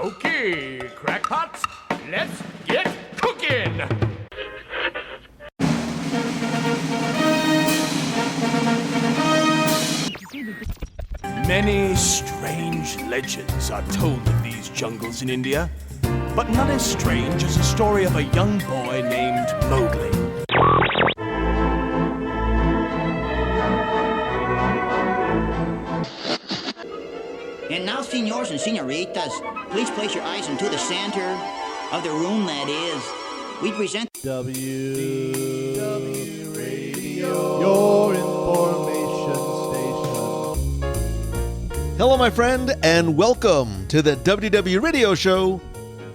Okay, crackpots, let's get cooking! Many strange legends are told of these jungles in India, but none as strange as the story of a young boy named Mowgli. And now, senors and senoritas, please place your eyes into the center of the room that is. We present WDW Radio, your information station. Hello, my friend, and welcome to the WDW Radio Show,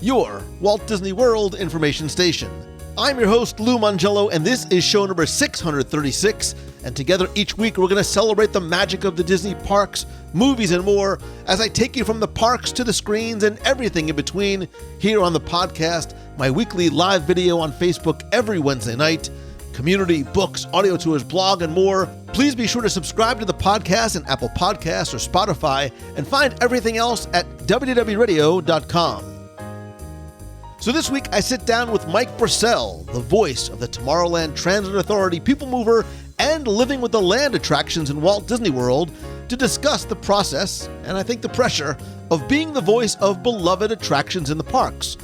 your Walt Disney World information station. I'm your host, Lou Mangello, and this is show number 636. And together each week, we're going to celebrate the magic of the Disney parks, movies, and more as I take you from the parks to the screens and everything in between here on the podcast, my weekly live video on Facebook every Wednesday night, community, books, audio tours, blog, and more. Please be sure to subscribe to the podcast in Apple Podcasts or Spotify and find everything else at WDWRadio.com. So this week, I sit down with Mike Brassell, the voice of the Tomorrowland Transit Authority PeopleMover and Living with the Land attractions in Walt Disney World, to discuss the process, and I think the pressure, of being the voice of beloved attractions in the parks.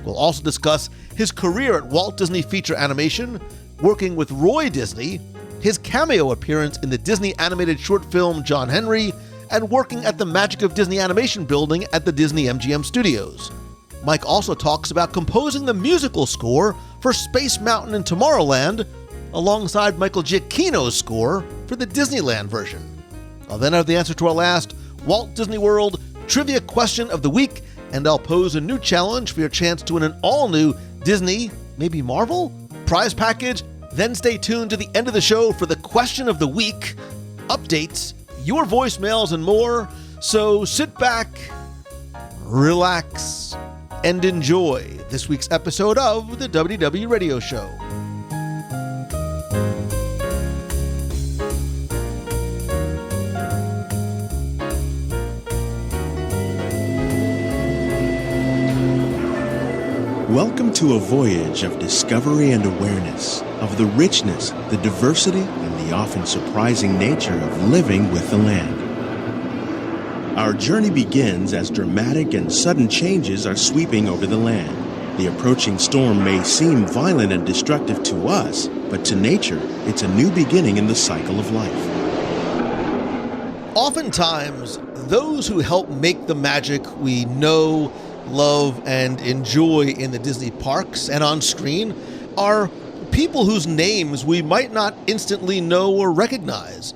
We'll also discuss his career at Walt Disney Feature Animation, working with Roy Disney, his cameo appearance in the Disney animated short film John Henry, and working at the Magic of Disney Animation building at the Disney-MGM Studios. Mike also talks about composing the musical score for Space Mountain and Tomorrowland, alongside Michael Giacchino's score for the Disneyland version. I'll then have the answer to our last Walt Disney World trivia question of the week, and I'll pose a new challenge for your chance to win an all-new Disney, maybe Marvel, prize package. Then stay tuned to the end of the show for the question of the week, updates, your voicemails, and more. So sit back, relax, and enjoy this week's episode of the WDW Radio Show. Welcome to a voyage of discovery and awareness of the richness, the diversity, and the often surprising nature of living with the land. Our journey begins as dramatic and sudden changes are sweeping over the land. The approaching storm may seem violent and destructive to us, but to nature, it's a new beginning in the cycle of life. Oftentimes, those who help make the magic we know, love, and enjoy in the Disney parks and on screen are people whose names we might not instantly know or recognize.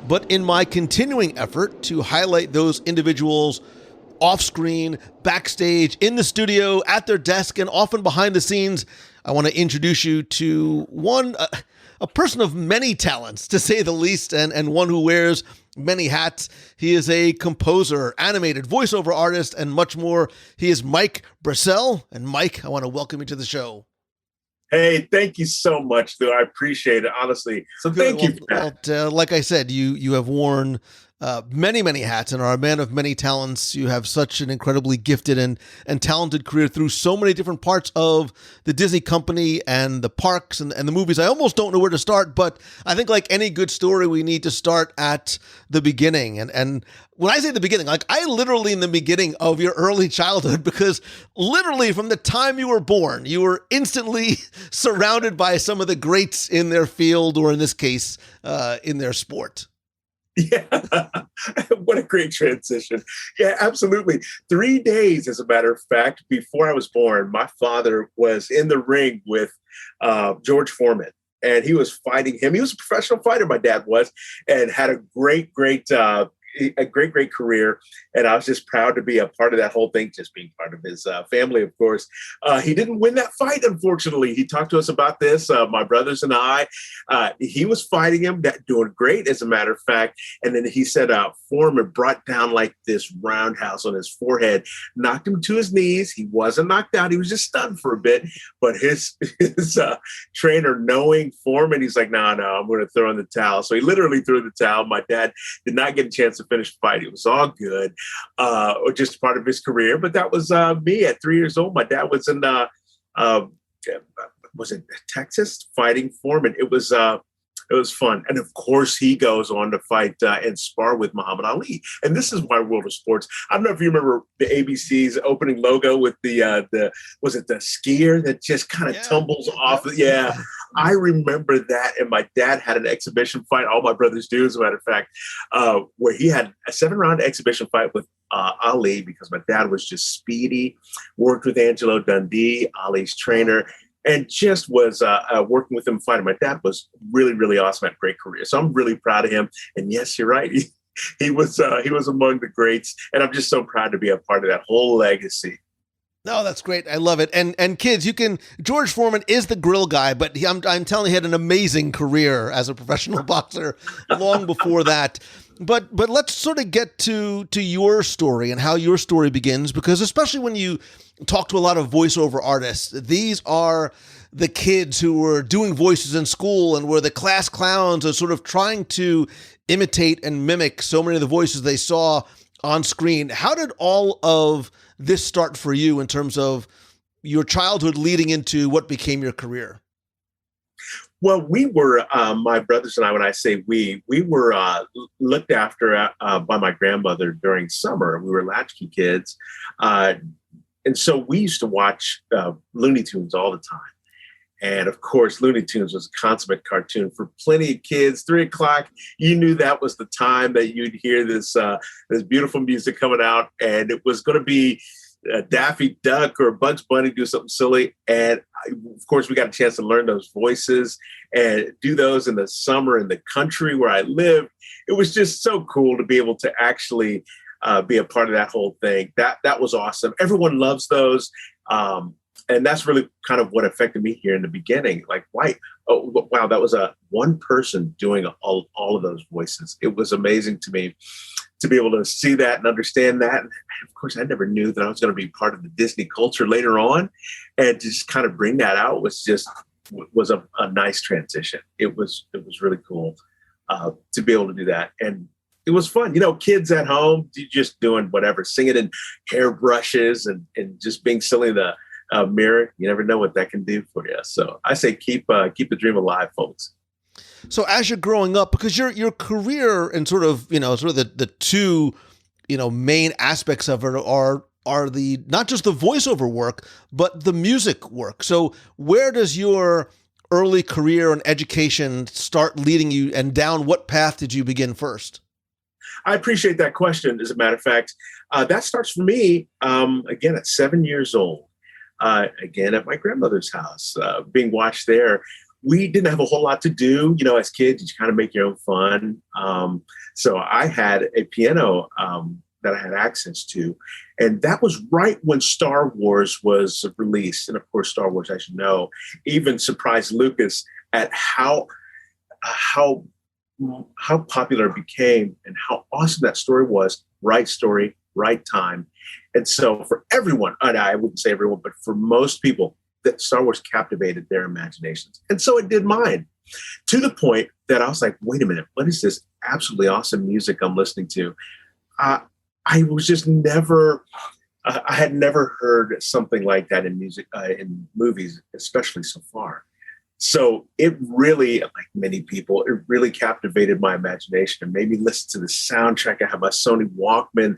But in my continuing effort to highlight those individuals off-screen, backstage, in the studio, at their desk, and often behind the scenes, I want to introduce you to a person of many talents, to say the least, and one who wears many hats. He is a composer, animated, voiceover artist, and much more. He is Mike Brassell. And Mike, I want to welcome you to the show. Hey, thank you so much, Lou. I appreciate it, honestly. So thank you for that. Like I said, you have worn many, many hats and are a man of many talents. You have such an incredibly gifted and talented career through so many different parts of the Disney company and the parks and the movies. I almost don't know where to start, but I think like any good story, we need to start at the beginning. And when I say the beginning, like I literally in the beginning of your early childhood, because literally from the time you were born, you were instantly surrounded by some of the greats in their field, or in this case, in their sport. Yeah, what a great transition. Yeah, absolutely. 3 days, as a matter of fact, before I was born, my father was in the ring with George Foreman, and he was fighting him. He was a professional fighter, my dad was, and had a great career. And I was just proud to be a part of that whole thing, just being part of his family, of course. He didn't win that fight, unfortunately. He talked to us about this, my brothers and I. He was fighting him, doing great, as a matter of fact. And then he said Foreman brought down like this roundhouse on his forehead, knocked him to his knees. He wasn't knocked out. He was just stunned for a bit. But his trainer, knowing Foreman, he's like, no, I'm going to throw in the towel. So he literally threw in the towel. My dad did not get a chance to finish the fight. It was all good, or just part of his career. But that was me at 3 years old. My dad was in, was it Texas, fighting for him, and it was fun. And of course, he goes on to fight and spar with Muhammad Ali. And this is my world of sports. I don't know if you remember the ABC's opening logo with the was it the skier that just kind of tumbles off? Yeah, I remember that. And my dad had an exhibition fight. All my brothers do, as a matter of fact, where he had a 7-round exhibition fight with Ali, because my dad was just speedy, worked with Angelo Dundee, Ali's trainer, and just was working with him fighting. My dad was really, really awesome, had a great career. So I'm really proud of him. And yes, you're right. He was among the greats. And I'm just so proud to be a part of that whole legacy. No, that's great. I love it. And kids, George Foreman is the grill guy, but I'm telling you, he had an amazing career as a professional boxer long before that. But let's sort of get to your story and how your story begins, because especially when you talk to a lot of voiceover artists, these are the kids who were doing voices in school and were the class clowns and sort of trying to imitate and mimic so many of the voices they saw on screen. How did all of this start for you in terms of your childhood leading into what became your career? Well, we were, my brothers and I, when I say we were looked after by my grandmother during summer. We were latchkey kids. And so we used to watch Looney Tunes all the time. And of course, Looney Tunes was a consummate cartoon for plenty of kids. 3 o'clock, you knew that was the time that you'd hear this beautiful music coming out. And it was going to be Daffy Duck or Bugs Bunny do something silly. And of course, we got a chance to learn those voices and do those in the summer in the country where I lived. It was just so cool to be able to actually be a part of that whole thing. That was awesome. Everyone loves those. And that's really kind of what affected me here in the beginning. Like, wow, that was one person doing all of those voices. It was amazing to me to be able to see that and understand that. And of course, I never knew that I was going to be part of the Disney culture later on. And to just kind of bring that out was a nice transition. It was really cool to be able to do that. And it was fun. Kids at home, just doing whatever, singing in hairbrushes and just being silly in the mirror. You never know what that can do for you. So I say keep the dream alive, folks. So as you're growing up, because your career and sort of the two, main aspects of it are the not just the voiceover work, but the music work. So where does your early career and education start leading you, and down what path did you begin first? I appreciate that question. As a matter of fact, that starts for me, again, at 7 years old, again, at my grandmother's house, being watched there. We didn't have a whole lot to do, as kids. You kind of make your own fun. So I had a piano that I had access to. And that was right when Star Wars was released. And of course, Star Wars, as you know, even surprised Lucas at how popular it became and how awesome that story was. Right story, right time. And so for everyone, and I wouldn't say everyone, but for most people, that Star Wars captivated their imaginations. And so it did mine, to the point that I was like, wait a minute, what is this absolutely awesome music I'm listening to? I was just never, I had never heard something like that in music, in movies, especially so far. So it really, like many people, it really captivated my imagination and made me listen to the soundtrack. I had my Sony Walkman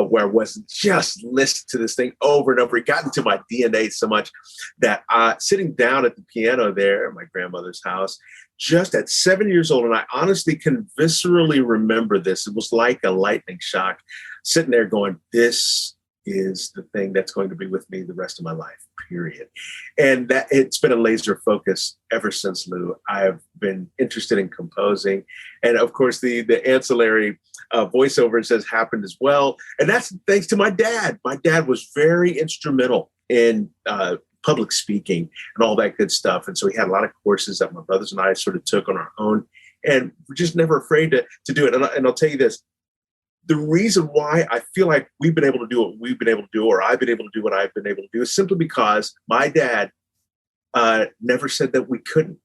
where I wasn't just listening to this thing over and over. It got into my DNA so much that sitting down at the piano there at my grandmother's house, just at 7 years old, and I honestly can viscerally remember this. It was like a lightning shock, sitting there going, this is the thing that's going to be with me the rest of my life, period. And that it's been a laser focus ever since, Lou. I've been interested in composing. And of course, the ancillary voiceovers has happened as well. And that's thanks to my dad. My dad was very instrumental in public speaking and all that good stuff. And so he had a lot of courses that my brothers and I sort of took on our own, and we're just never afraid to do it. And I'll tell you this, the reason why I feel like we've been able to do what we've been able to do, or I've been able to do what I've been able to do, is simply because my dad never said that we couldn't.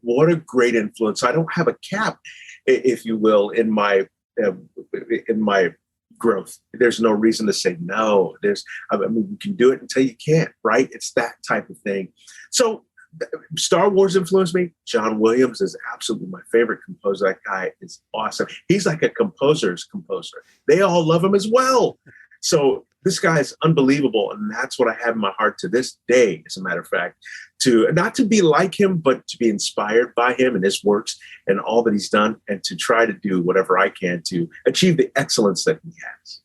What a great influence. I don't have a cap, if you will, in my in my growth. There's no reason to say no. You can do it until you can't, right? It's that type of thing. So Star Wars influenced me. John Williams is absolutely my favorite composer. That guy is awesome. He's like a composer's composer. They all love him as well. So this guy is unbelievable. And that's what I have in my heart to this day, as a matter of fact, to not to be like him, but to be inspired by him and his works and all that he's done, and to try to do whatever I can to achieve the excellence that he has.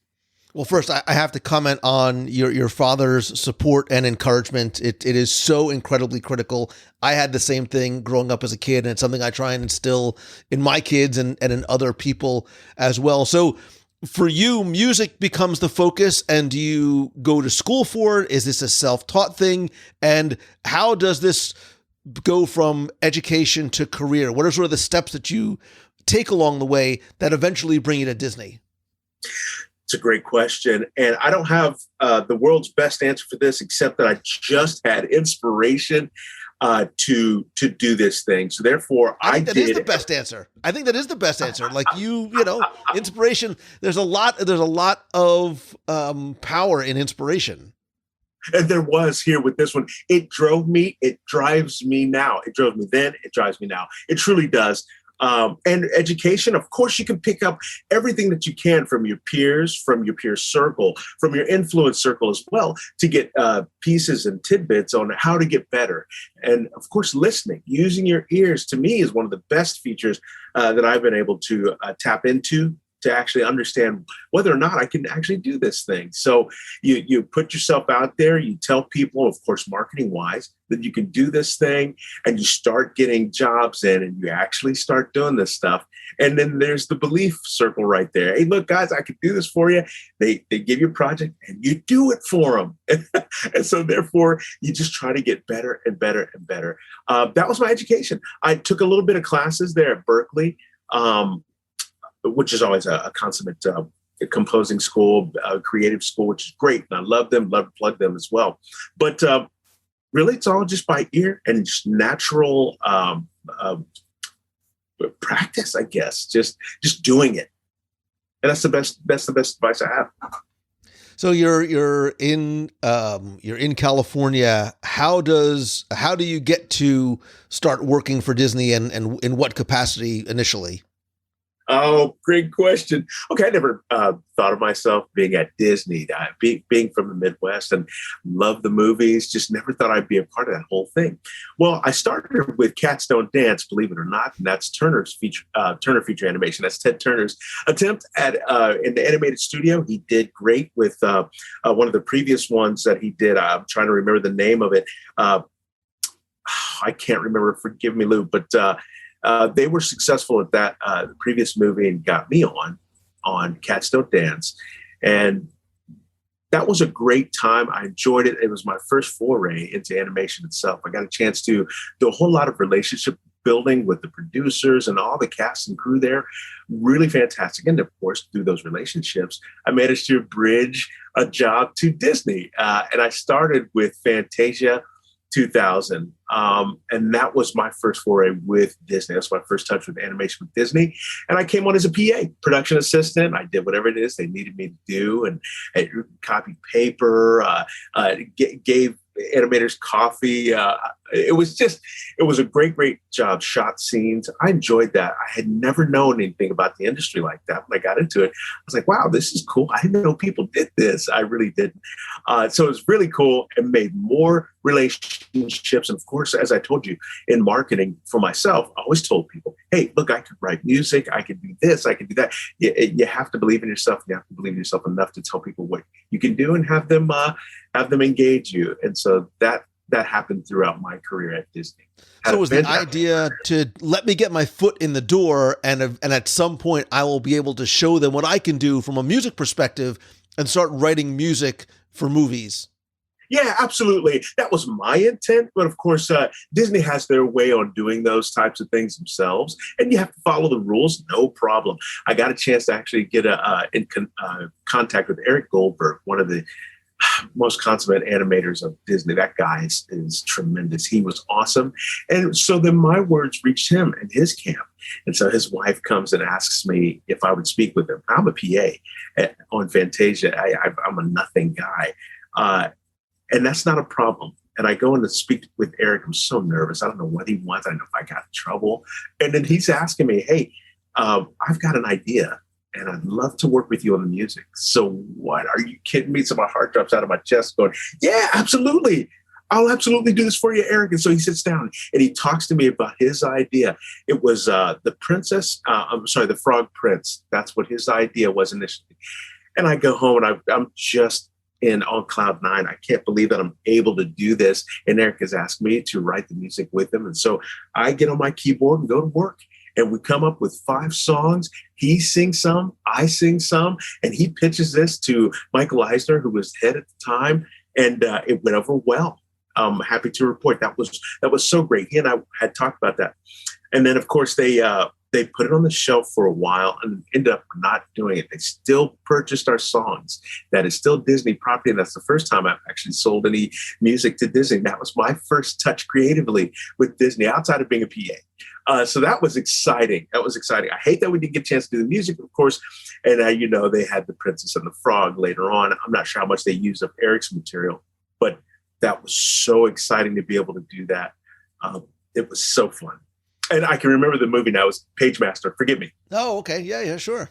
Well, first, I have to comment on your father's support and encouragement. It is so incredibly critical. I had the same thing growing up as a kid, and it's something I try and instill in my kids and in other people as well. So for you, music becomes the focus, and do you go to school for it? Is this a self-taught thing? And how does this go from education to career? What are sort of the steps that you take along the way that eventually bring you to Disney? It's a great question. And I don't have the world's best answer for this, except that I just had inspiration to do this thing. So therefore, I think that is the best answer. I think that is the best answer. Like inspiration, there's a lot of power in inspiration. And there was here with this one. It drove me. It drives me now. It drove me then. It drives me now. It truly does. And education, of course, you can pick up everything that you can from your peers, from your peer circle, from your influence circle as well, to get pieces and tidbits on how to get better. And of course, listening, using your ears, to me, is one of the best features that I've been able to tap into, to actually understand whether or not I can actually do this thing. So you put yourself out there, you tell people, of course, marketing wise, that you can do this thing, and you start getting jobs in, and you actually start doing this stuff. And then there's the belief circle right there. Hey, look, guys, I can do this for you. They give you a project and you do it for them. And so therefore, you just try to get better and better and better. That was my education. I took a little bit of classes there at Berkeley, which is always a consummate composing school, creative school, which is great. And I love them, love to plug them as well. But really, it's all just by ear and just natural practice, I guess, just doing it. And that's the best advice I have. So you're in California. How do you get to start working for Disney, and in what capacity initially? Oh, great question. Okay, I never thought of myself being at Disney. Being from the Midwest and love the movies, just never thought I'd be a part of that whole thing. Well, I started with Cats Don't Dance, believe it or not, and that's Turner Feature Animation. That's Ted Turner's attempt at in the animated studio. He did great with one of the previous ones that he did. I'm trying to remember the name of it. I can't remember. Forgive me, Lou, but. They were successful at that previous movie and got me on Cats Don't Dance. And that was a great time. I enjoyed it. It was my first foray into animation itself. I got a chance to do a whole lot of relationship building with the producers and all the cast and crew there. Really fantastic. And of course, through those relationships, I managed to bridge a job to Disney. And I started with Fantasia 2000. And that was my first foray with Disney. That's my first touch with animation with Disney. And I came on as a PA, production assistant. I did whatever it is they needed me to do, and I copied paper, gave animators coffee. It was a great job. Shot scenes. I enjoyed that. I had never known anything about the industry like that. When I got into it, I was like, wow, this is cool. I didn't know people did this. I really didn't. So it was really cool, and made more relationships. And of course, as I told you, in marketing for myself, I always told people, hey, look, I could write music. I could do this. I could do that. You have to believe in yourself. You have to believe in yourself enough to tell people what you can do and have them engage you. And so that happened throughout my career at Disney. So was the idea to let me get my foot in the door, and at some point I will be able to show them what I can do from a music perspective and start writing music for movies? Yeah, absolutely. That was my intent. But of course, Disney has their way on doing those types of things themselves. And you have to follow the rules. No problem. I got a chance to actually get in contact with Eric Goldberg, one of the most consummate animators of Disney. That guy is tremendous. He was awesome. And so then my words reached him and his camp. And so his wife comes and asks me if I would speak with him. I'm a PA on Fantasia. I'm a nothing guy. And that's not a problem. And I go in to speak with Eric. I'm so nervous. I don't know what he wants. I don't know if I got in trouble. And then he's asking me, hey, I've got an idea and I'd love to work with you on the music. So what? Are you kidding me? So my heart drops out of my chest going, yeah, absolutely. I'll absolutely do this for you, Eric. And so he sits down and he talks to me about his idea. It was the Frog Prince. That's what his idea was initially. And I go home and I'm just on cloud nine. I can't believe that I'm able to do this. And Eric has asked me to write the music with him. And so I get on my keyboard and go to work. And we come up with 5 songs. He sings some, I sing some, and he pitches this to Michael Eisner, who was head at the time, and it went over well. I'm happy to report that was so great. He and I had talked about that, and then of course they put it on the shelf for a while and ended up not doing it. They still purchased our songs. That is still Disney property, and that's the first time I've actually sold any music to Disney. That was my first touch creatively with Disney outside of being a PA. So that was exciting. I hate that we didn't get a chance to do the music, of course. And they had the Princess and the Frog later on. I'm not sure how much they used of Eric's material, but that was so exciting to be able to do that. It was so fun. And I can remember the movie now. It was Pagemaster. Forgive me. Oh, okay. Yeah, sure.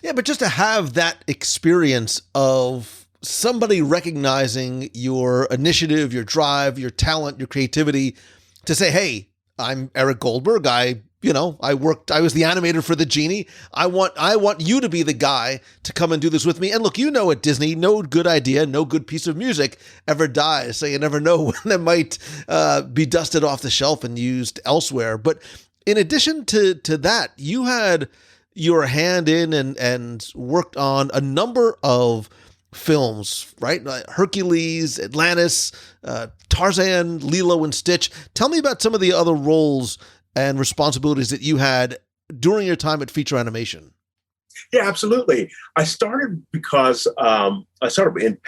Yeah, but just to have that experience of somebody recognizing your initiative, your drive, your talent, your creativity, to say, hey, I'm Eric Goldberg. I was the animator for the Genie. I want you to be the guy to come and do this with me. And look, at Disney, no good idea, no good piece of music ever dies. So you never know when it might be dusted off the shelf and used elsewhere. But in addition to that, you had your hand in and worked on a number of films, right? Hercules, Atlantis, Tarzan, Lilo and Stitch. Tell me about some of the other roles and responsibilities that you had during your time at Feature Animation. Yeah, absolutely. I started because I started in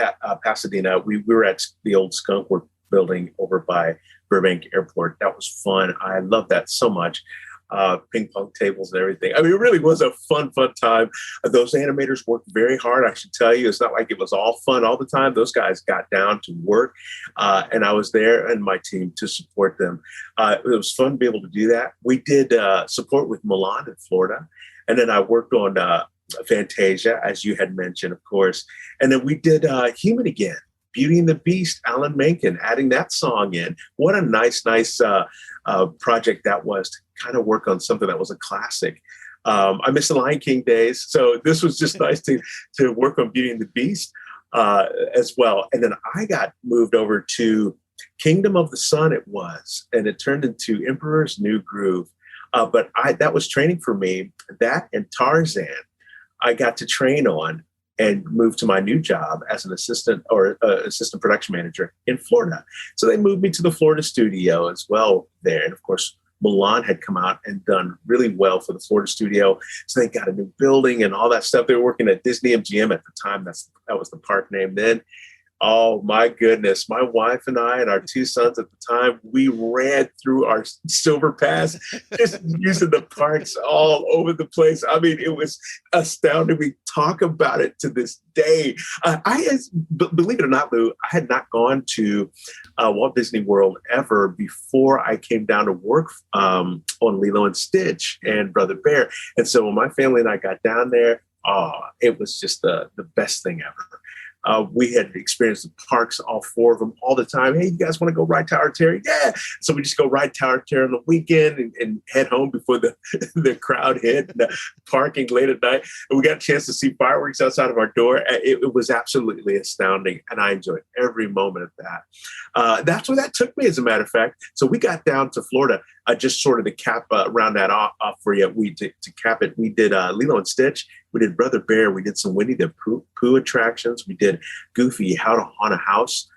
Pasadena. We were at the old Skunk Works building over by Burbank Airport. That was fun. I loved that so much. Ping pong tables and everything. I mean, it really was a fun time. Those animators worked very hard. I should tell you, it's not like it was all fun all the time. Those guys got down to work, and I was there and my team to support them. It was fun to be able to do that. We did support with Milan in Florida, and then I worked on Fantasia, as you had mentioned, of course. And then we did Human Again. Beauty and the Beast, Alan Menken, adding that song in. What a nice project that was to kind of work on something that was a classic. I miss the Lion King days, so this was just nice to work on Beauty and the Beast as well. And then I got moved over to Kingdom of the Sun, and it turned into Emperor's New Groove. But that was training for me. That and Tarzan, I got to train on and moved to my new job as an assistant production manager in Florida. So they moved me to the Florida studio as well there. And of course, Milan had come out and done really well for the Florida studio. So they got a new building and all that stuff. They were working at Disney-MGM at the time. That was the park name then. Oh my goodness. My wife and I and our 2 sons at the time, we ran through our Silver Pass, just using the parks all over the place. I mean, it was astounding. We talk about it to this day. Believe it or not, Lou, I had not gone to Walt Disney World ever before I came down to work on Lilo and Stitch and Brother Bear. And so when my family and I got down there, it was just the best thing ever. We had experienced the parks, all 4 of them, all the time. Hey, you guys want to go ride Tower Terror? Yeah. So we just go ride Tower Terror on the weekend and head home before the crowd hit, parking late at night. And we got a chance to see fireworks outside of our door. It was absolutely astounding, and I enjoyed every moment of that. That's where that took me, as a matter of fact. So we got down to Florida, just sort of to cap round that off for you. To cap it, we did Lilo and Stitch. We did Brother Bear. We did some Winnie the Pooh attractions. We did Goofy, How to Haunt a House.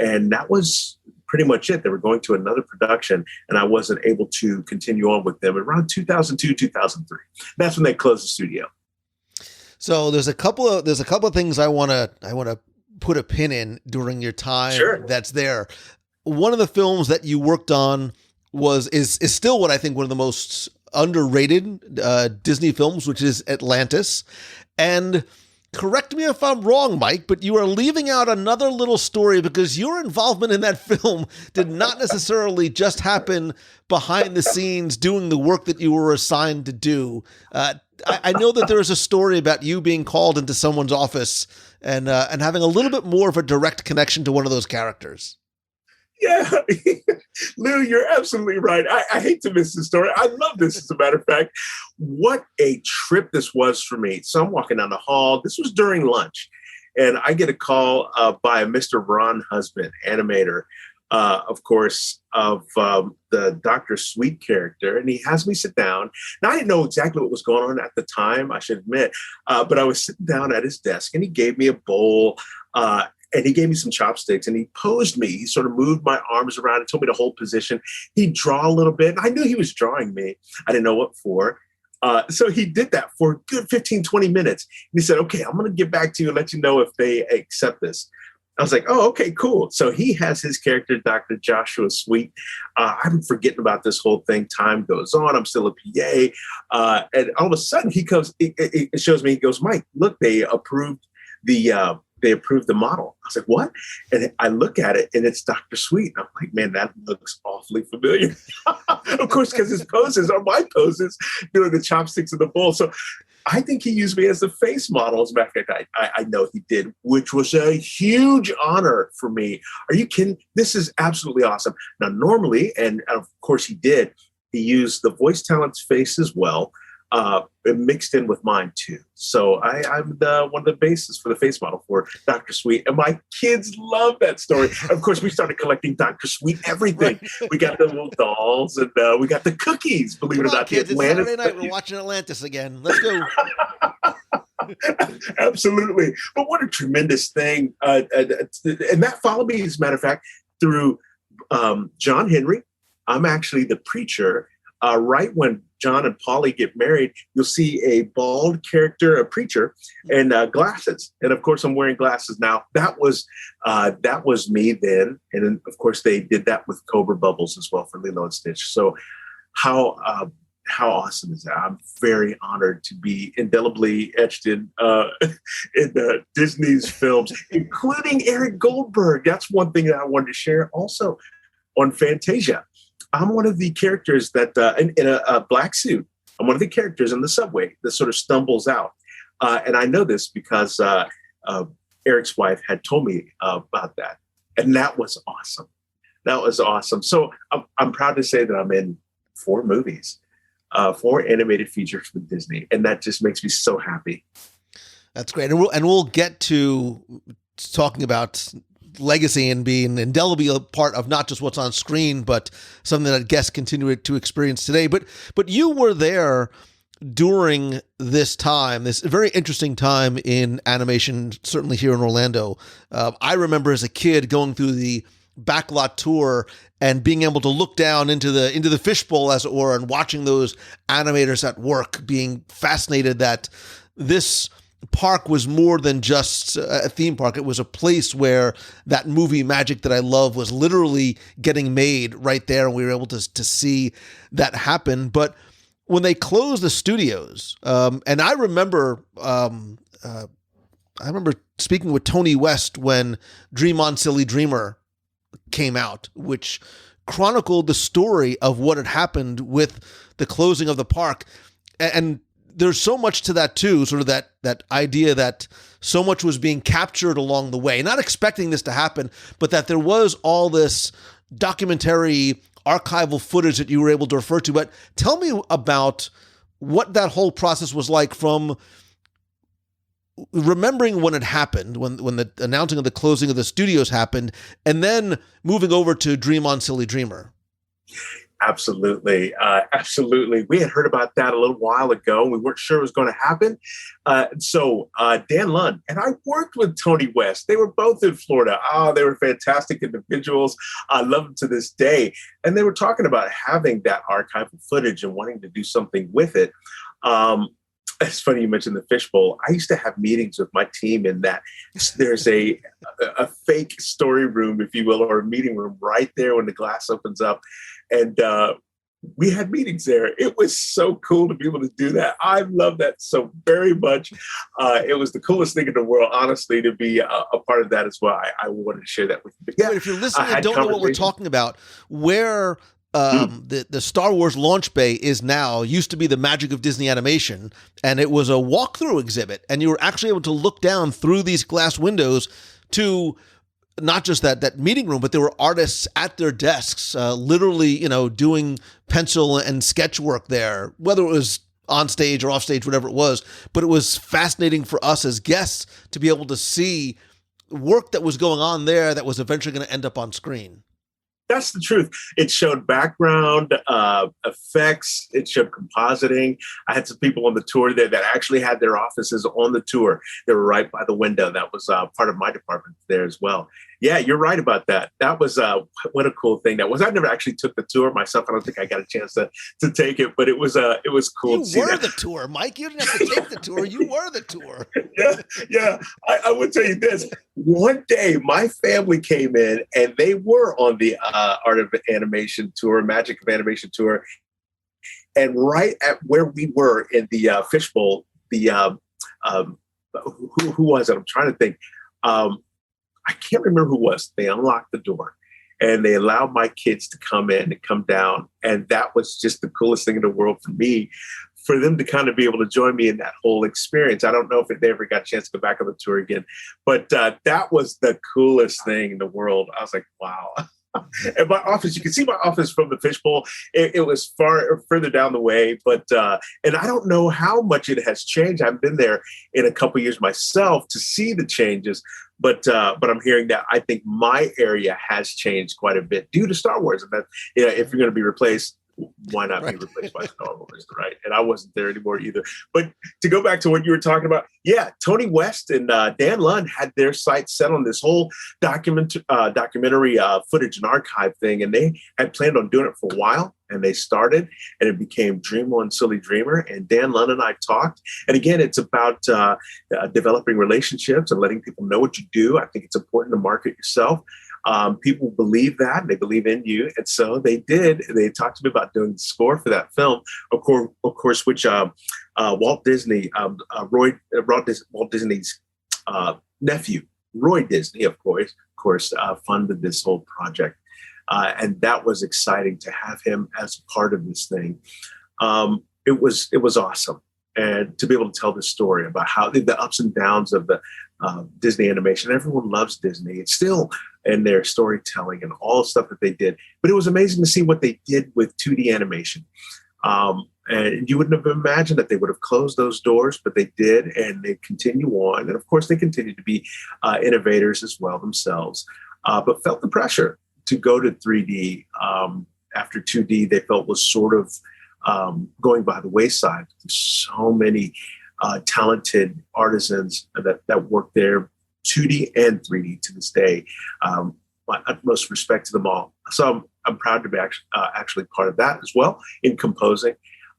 And that was pretty much it. They were going to another production, and I wasn't able to continue on with them around 2002, 2003. That's when they closed the studio. So there's a couple of things I want to put a pin in during your time Sure. that's there. One of the films that you worked on is still what I think one of the most underrated Disney films, which is Atlantis. And correct me if I'm wrong, Mike, but you are leaving out another little story because your involvement in that film did not necessarily just happen behind the scenes doing the work that you were assigned to do. I know that there is a story about you being called into someone's office and having a little bit more of a direct connection to one of those characters. Yeah, Lou, you're absolutely right. I hate to miss this story. I love this, as a matter of fact. What a trip this was for me. So I'm walking down the hall. This was during lunch. And I get a call by Mr. Ron Husband, animator, of course, of the Dr. Sweet character. And he has me sit down. Now, I didn't know exactly what was going on at the time, I should admit. But I was sitting down at his desk, and he gave me a bowl. And he gave me some chopsticks, and he posed me. He sort of moved my arms around and told me to hold position. He'd draw a little bit. And I knew he was drawing me. I didn't know what for. So he did that for a good 15, 20 minutes. And he said, okay, I'm going to get back to you and let you know if they accept this. I was like, oh, okay, cool. So he has his character, Dr. Joshua Sweet. I'm forgetting about this whole thing. Time goes on. I'm still a PA. And all of a sudden he comes, it shows me, he goes, Mike, look, they approved the model. I was like, what? And I look at it, and it's Dr. Sweet. I'm like, man, that looks awfully familiar. Of course, because his poses are my poses, doing the chopsticks in the bowl. So I think he used me as the face model. As a matter of fact, I know he did, which was a huge honor for me. Are you kidding? This is absolutely awesome. Now, normally, and of course he did, he used the voice talent's face as well. Mixed in with mine too. So I'm one of the bases for the face model for Dr. Sweet. And my kids love that story. Of course, we started collecting Dr. Sweet everything. Right. We got the little dolls, and we got the cookies, believe it or not. Kids, it's Saturday night. We're watching Atlantis again. Let's go. Absolutely. But what a tremendous thing. And that followed me, as a matter of fact, through John Henry. I'm actually the preacher. Right when John and Polly get married, you'll see a bald character, a preacher, and glasses. And of course, I'm wearing glasses now. That was me then. And then, of course, they did that with Cobra Bubbles as well for Lilo and Stitch. So how awesome is that? I'm very honored to be indelibly etched in Disney's films, including Eric Goldberg. That's one thing that I wanted to share also on Fantasia. I'm one of the characters that in a black suit. I'm one of the characters in the subway that sort of stumbles out. And I know this because Eric's wife had told me about that. And that was awesome. That was awesome. So I'm proud to say that I'm in 4 movies, 4 animated features with Disney. And that just makes me so happy. That's great. And we'll get to talking about legacy and being indelibly a part of not just what's on screen, but something that guests continue to experience today. But you were there during this time, this very interesting time in animation, certainly here in Orlando. I remember as a kid going through the backlot tour and being able to look down into the fishbowl, as it were, and watching those animators at work, being fascinated that this park was more than just a theme park. It was a place where that movie magic that I love was literally getting made right there, and we were able to see that happen. But when they closed the studios, and I remember speaking with Tony West when Dream On Silly Dreamer came out, which chronicled the story of what had happened with the closing of the park. And there's so much to that too, sort of that idea that so much was being captured along the way, not expecting this to happen, but that there was all this documentary archival footage that you were able to refer to. But tell me about what that whole process was like, from remembering when it happened, when the announcing of the closing of the studios happened, and then moving over to Dream On Silly Dreamer. Absolutely. Absolutely. We had heard about that a little while ago. We weren't sure it was going to happen. So Dan Lund and I worked with Tony West. They were both in Florida. They were fantastic individuals. I love them to this day. And they were talking about having that archival footage and wanting to do something with it. it's funny you mentioned the fishbowl. I used to have meetings with my team in that there's a fake story room, if you will, or a meeting room right there when the glass opens up. And we had meetings there. It was so cool to be able to do that. I love that so very much. It was the coolest thing in the world, honestly, to be a part of that as well. I wanted to share that with you. But yeah, but if you're listening and don't know what we're talking about, where the Star Wars launch bay is now used to be the Magic of Disney Animation, and it was a walkthrough exhibit, and you were actually able to look down through these glass windows to not just that meeting room, but there were artists at their desks, literally, doing pencil and sketch work there, whether it was on stage or off stage, whatever it was. But it was fascinating for us as guests to be able to see work that was going on there that was eventually going to end up on screen. That's the truth. It showed background effects. It showed compositing. I had some people on the tour there that actually had their offices on the tour. They were right by the window. That was part of my department there as well. Yeah, you're right about that. That was what a cool thing that was. I never actually took the tour myself. I don't think I got a chance to take it, but it was cool. You were the tour, Mike. You didn't have to take the tour. You were the tour. Yeah. I would tell you this. One day, my family came in and they were on the Art of Animation tour, Magic of Animation tour, and right at where we were in the fishbowl, the who was it? I'm trying to think. I can't remember who it was. They unlocked the door and they allowed my kids to come in and come down. And that was just the coolest thing in the world for me, for them to kind of be able to join me in that whole experience. I don't know if they ever got a chance to go back on the tour again, but that was the coolest thing in the world. I was like, wow. And my office, you can see my office from the fishbowl. It was further down the way, but and I don't know how much it has changed. I've been there in a couple of years myself to see the changes, but I'm hearing that I think my area has changed quite a bit due to Star Wars, and that if you're going to be replaced, why not be replaced by Star Wars, right? And I wasn't there anymore either. But to go back to what you were talking about, yeah, Tony West and Dan Lund had their sights set on this whole documentary footage and archive thing, and they had planned on doing it for a while, and they started, and it became Dream On Silly Dreamer, and Dan Lund and I talked. And again, it's about developing relationships and letting people know what you do. I think it's important to market yourself. People believe that, and they believe in you. And so they did. They talked to me about doing the score for that film, of course, which Walt Disney, Walt Disney's nephew, Roy Disney, of course, funded this whole project. And that was exciting to have him as part of this thing. It was awesome. And to be able to tell the story about how the ups and downs of the Disney animation. Everyone loves Disney. It's still in their storytelling and all the stuff that they did. But it was amazing to see what they did with 2D animation. And you wouldn't have imagined that they would have closed those doors, but they did, and they continue on. And of course, they continue to be innovators as well themselves, but felt the pressure to go to 3D after 2D. They felt was sort of going by the wayside. There's so many talented artisans that work there, 2D and 3D to this day. My utmost respect to them all. So I'm proud to be actually part of that as well in composing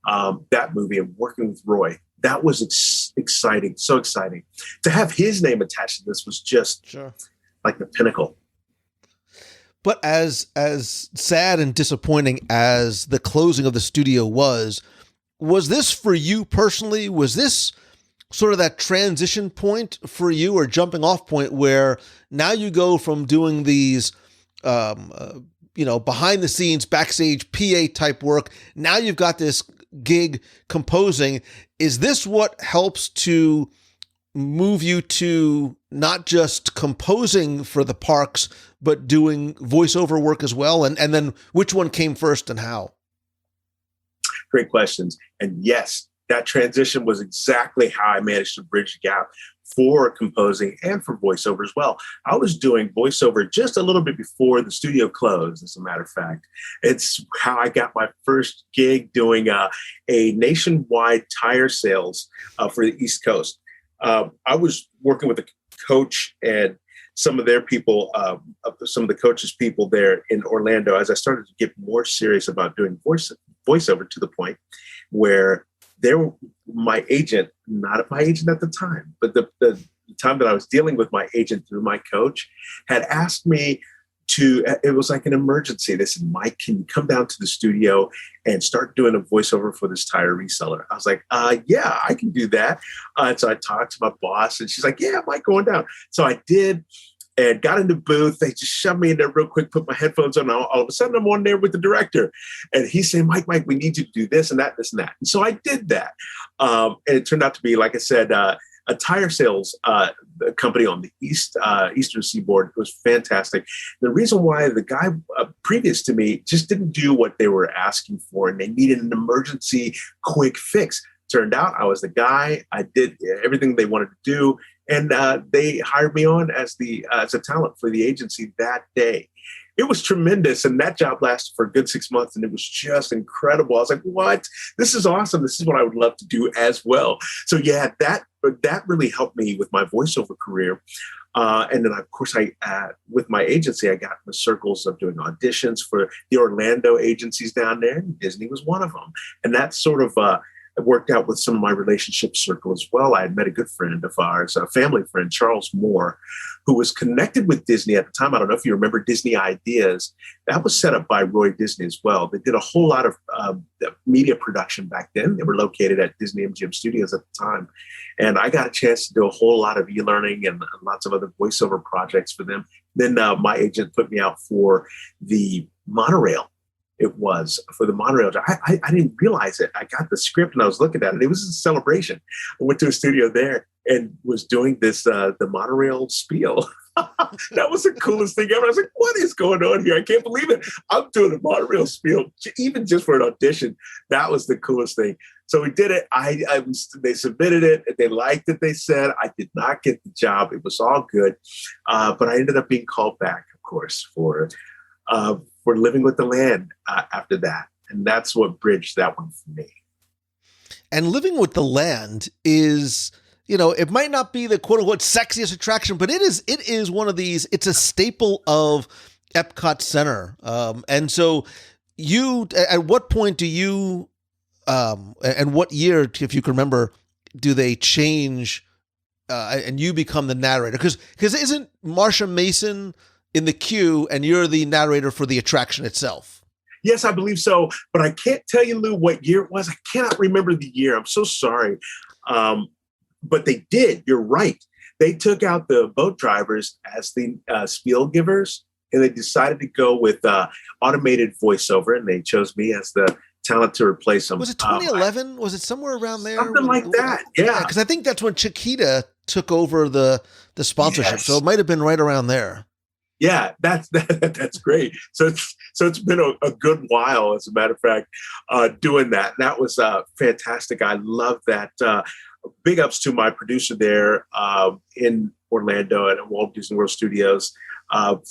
that movie and working with Roy. That was exciting, so exciting. To have his name attached to this was just like the pinnacle. But as sad and disappointing as the closing of the studio was this for you personally? Was this sort of that transition point for you, or jumping off point where now you go from doing these, behind the scenes, backstage PA type work. Now you've got this gig composing. Is this what helps to move you to not just composing for the parks, but doing voiceover work as well? And then which one came first and how? Great questions. And yes, that transition was exactly how I managed to bridge the gap for composing and for voiceover as well. I was doing voiceover just a little bit before the studio closed, as a matter of fact. It's how I got my first gig doing a nationwide tire sales for the East Coast. I was working with a coach and some of their people, some of the coaches' people there in Orlando, as I started to get more serious about doing voiceover, to the point where my agent, not my agent at the time, but the time that I was dealing with my agent through my coach, had asked me it was like an emergency. They said, Mike, can you come down to the studio and start doing a voiceover for this tire reseller? I was like, yeah, I can do that. So I talked to my boss and she's like, yeah, Mike, going down. So I did and got in the booth. They just shoved me in there real quick, put my headphones on. All of a sudden I'm on there with the director and he's saying, Mike, we need you to do this and that, this and that. And so I did that. And it turned out to be, like I said, a tire sales company on the eastern seaboard. It was fantastic. The reason why the guy previous to me just didn't do what they were asking for, and they needed an emergency quick fix. Turned out I was the guy. I did everything they wanted to do, and they hired me on as a talent for the agency that day. It was tremendous. And that job lasted for a good 6 months. And it was just incredible. I was like, what? This is awesome. This is what I would love to do as well. So yeah, that really helped me with my voiceover career. And then, of course, with my agency, I got in the circles of doing auditions for the Orlando agencies down there. And Disney was one of them. And that sort of worked out with some of my relationship circle as well. I had met a good friend of ours, a family friend, Charles Moore, who was connected with Disney at the time. I don't know if you remember Disney Ideas. That was set up by Roy Disney as well. They did a whole lot of media production back then. They were located at Disney-MGM Studios at the time. And I got a chance to do a whole lot of e-learning and lots of other voiceover projects for them. Then my agent put me out for the monorail. It was for the monorail. I didn't realize it. I got the script and I was looking at it. It was a celebration. I went to a studio there and was doing this, the monorail spiel. That was the coolest thing ever. I was like, what is going on here? I can't believe it. I'm doing a monorail spiel, even just for an audition. That was the coolest thing. So we did it. They submitted it. They liked it. They said, I did not get the job. It was all good. But I ended up being called back, of course, for Living with the Land after that. And that's what bridged that one for me. And Living with the Land is, it might not be the quote unquote sexiest attraction, but it is one of these, it's a staple of Epcot Center. And so at what point do you, and what year, if you can remember, do they change and you become the narrator? Because isn't Marsha Mason in the queue and you're the narrator for the attraction itself? Yes, I believe so. But I can't tell you, Lou, what year it was. I cannot remember the year. I'm so sorry. But they did. You're right. They took out the boat drivers as the spiel givers, and they decided to go with automated voiceover, and they chose me as the talent to replace them. Was it 2011? Was it somewhere around there? Something like that. Yeah. Because I think that's when Chiquita took over the sponsorship. Yes. So it might have been right around there. Yeah, that's great. So it's been a good while, as a matter of fact, doing that. And that was fantastic. I love that. Big ups to my producer there in Orlando at Walt Disney World Studios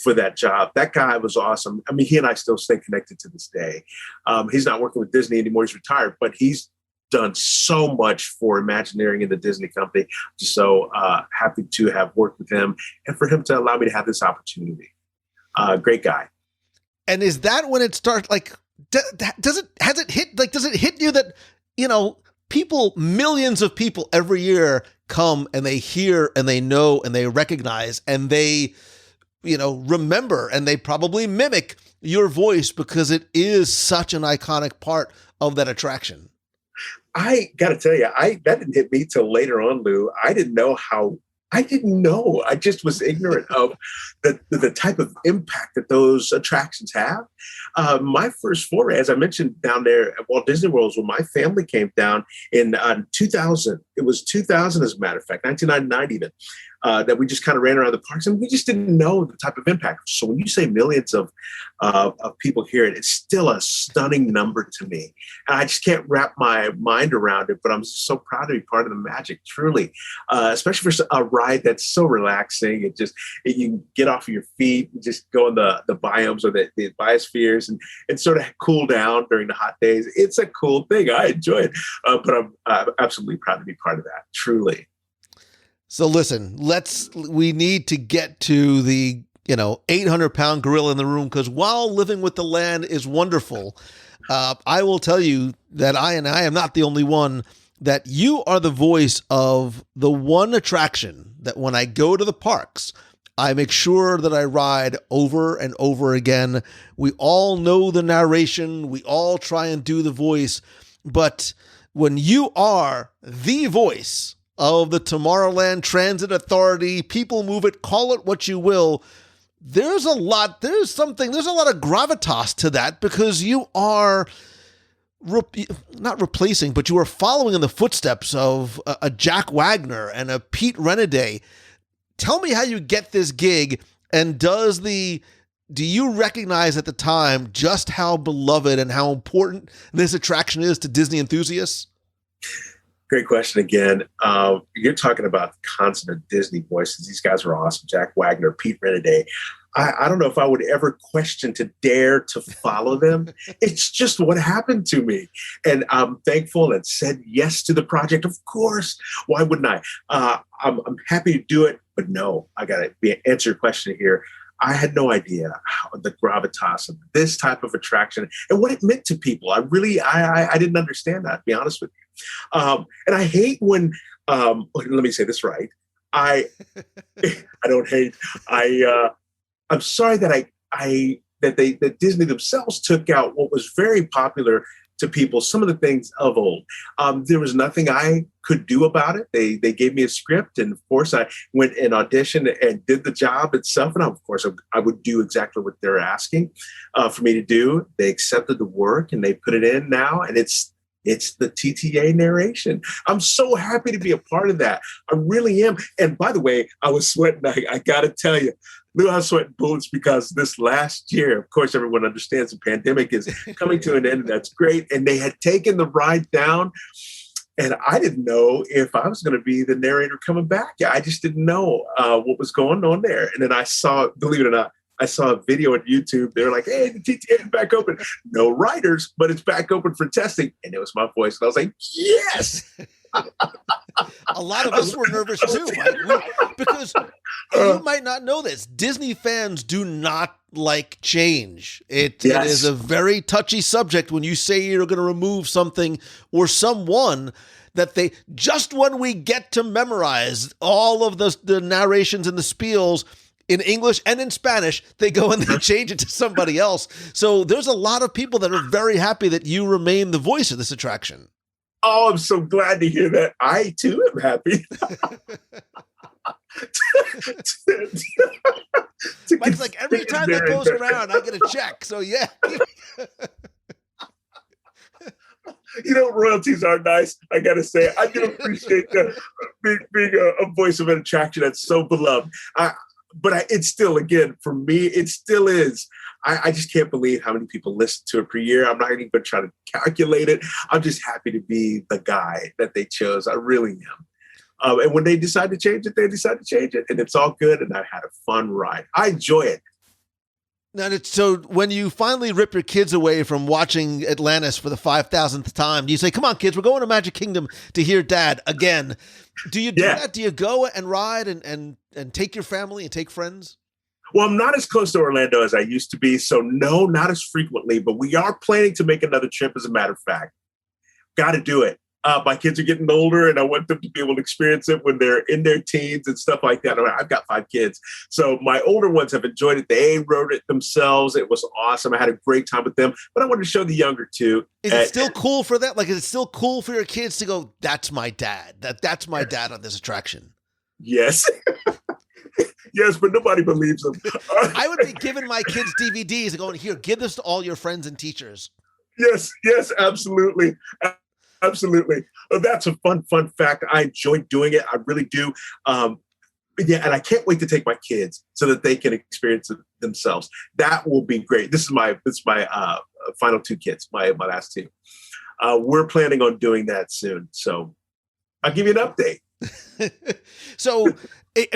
for that job. That guy was awesome. I mean, he and I still stay connected to this day. He's not working with Disney anymore. He's retired, but he's done so much for Imagineering in the Disney company. Just so happy to have worked with him and for him to allow me to have this opportunity. Great guy. And is that when it starts, like, does it hit you that, millions of people every year come and they hear and they know and they recognize and they, remember and they probably mimic your voice because it is such an iconic part of that attraction? I got to tell you, that didn't hit me till later on, Lou. I didn't know. I just was ignorant of the type of impact that those attractions have. My first foray, as I mentioned, down there at Walt Disney World was when my family came down in 2000. It was 2000, as a matter of fact, 1999 even, that we just kind of ran around the parks and we just didn't know the type of impact. So when you say millions of people hear it, it's still a stunning number to me. And I just can't wrap my mind around it, but I'm just so proud to be part of the magic, truly, especially for a ride that's so relaxing. You get off of your feet and just go in the biomes or the biospheres and sort of cool down during the hot days. It's a cool thing. I enjoy it, but I'm absolutely proud to be part of that, truly. So listen, we need to get to the, 800-pound gorilla in the room, because while Living with the Land is wonderful, I will tell you that I am not the only one that you are the voice of the one attraction that when I go to the parks, I make sure that I ride over and over again. We all know the narration. We all try and do the voice. But when you are the voice of the Tomorrowland Transit Authority, PeopleMover, call it what you will, there's a lot of gravitas to that, because you are not replacing, but you are following in the footsteps of a Jack Wagner and a Pete Renaday. Tell me how you get this gig, and do you recognize at the time just how beloved and how important this attraction is to Disney enthusiasts? Great question again. You're talking about consonant Disney voices. These guys are awesome. Jack Wagner, Pete Renaday. I don't know if I would ever question to dare to follow them. It's just what happened to me. And I'm thankful and said yes to the project. Of course. Why wouldn't I? I'm happy to do it, but no, I got to answer your question here. I had no idea how the gravitas of this type of attraction and what it meant to people. I didn't understand that, to be honest with you. And I hate when, let me say this right. I don't hate. I'm sorry that that Disney themselves took out what was very popular to people, some of the things of old. There was nothing I could do about it. They gave me a script, and of course I went and auditioned and did the job itself. And of course I would do exactly what they're asking for me to do. They accepted the work and they put it in now, and it's the TTA narration. I'm so happy to be a part of that. I really am. And by the way, I was sweating. I got to tell you, Lou, I was sweating bullets because this last year, of course, everyone understands the pandemic is coming to an end, and that's great. And they had taken the ride down, and I didn't know if I was going to be the narrator coming back. I just didn't know what was going on there. And then I saw, believe it or not, I saw a video on YouTube. They were like, hey, the TTA is back open. No writers, but it's back open for testing. And it was my voice. And I was like, yes. A lot of us were nervous too, Mike, because you might not know this. Disney fans do not like change. It is a very touchy subject when you say you're going to remove something or someone that just when we get to memorize all of the narrations and the spiels in English and in Spanish, they go and they change it to somebody else. So there's a lot of people that are very happy that you remain the voice of this attraction. Oh, I'm so glad to hear that. I too am happy. Mike's like, every time that goes around, I get a check. So yeah. Royalties are nice. I got to say, I do appreciate being a voice of an attraction that's so beloved. But it's still, again, for me, it still is. I just can't believe how many people listen to it per year. I'm not even going to try to calculate it. I'm just happy to be the guy that they chose. I really am. And when they decide to change it, they decide to change it. And it's all good. And I had a fun ride. I enjoy it. Now, so when you finally rip your kids away from watching Atlantis for the 5,000th time, do you say, come on, kids, we're going to Magic Kingdom to hear Dad again? Do you do that? Do you go and ride and take your family and take friends? Well, I'm not as close to Orlando as I used to be. So no, not as frequently, but we are planning to make another trip, as a matter of fact. Got to do it. My kids are getting older, and I want them to be able to experience it when they're in their teens and stuff like that. I've got 5 kids. So my older ones have enjoyed it. They wrote it themselves. It was awesome. I had a great time with them, but I wanted to show the younger two. Is it still cool for that? Like, is it still cool for your kids to go, that's my dad? That's my dad on this attraction? Yes. Yes, but nobody believes them. I would be giving my kids DVDs and going, here, give this to all your friends and teachers. Yes, absolutely. Absolutely. That's a fun fact. I enjoy doing it. I really do. And I can't wait to take my kids so that they can experience it themselves. That will be great. This is my final 2 kids, my last 2. We're planning on doing that soon. So I'll give you an update. So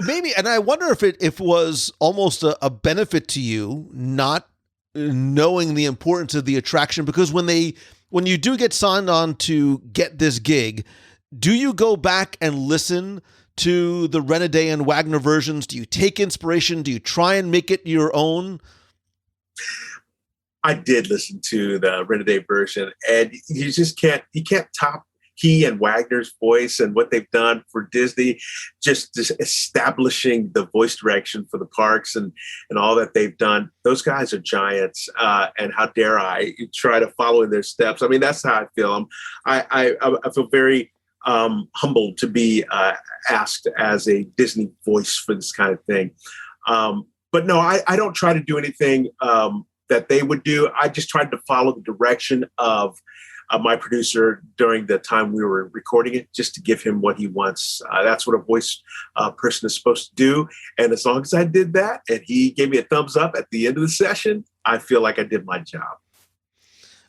maybe, and I wonder if it was almost a benefit to you not knowing the importance of the attraction, because when you do get signed on to get this gig, do you go back and listen to the Renaday and Wagner versions? Do you take inspiration? Do you try and make it your own? I did listen to the Renaday version, and you just can't he and Wagner's voice and what they've done for Disney, just establishing the voice direction for the parks and all that they've done. Those guys are giants, and how dare I try to follow in their steps? I mean, that's how I feel. I feel very humbled to be asked as a Disney voice for this kind of thing. But no, I don't try to do anything that they would do. I just tried to follow the direction of my producer during the time we were recording it, just to give him what he wants. That's what a voice person is supposed to do. And as long as I did that and he gave me a thumbs up at the end of the session, I feel like I did my job.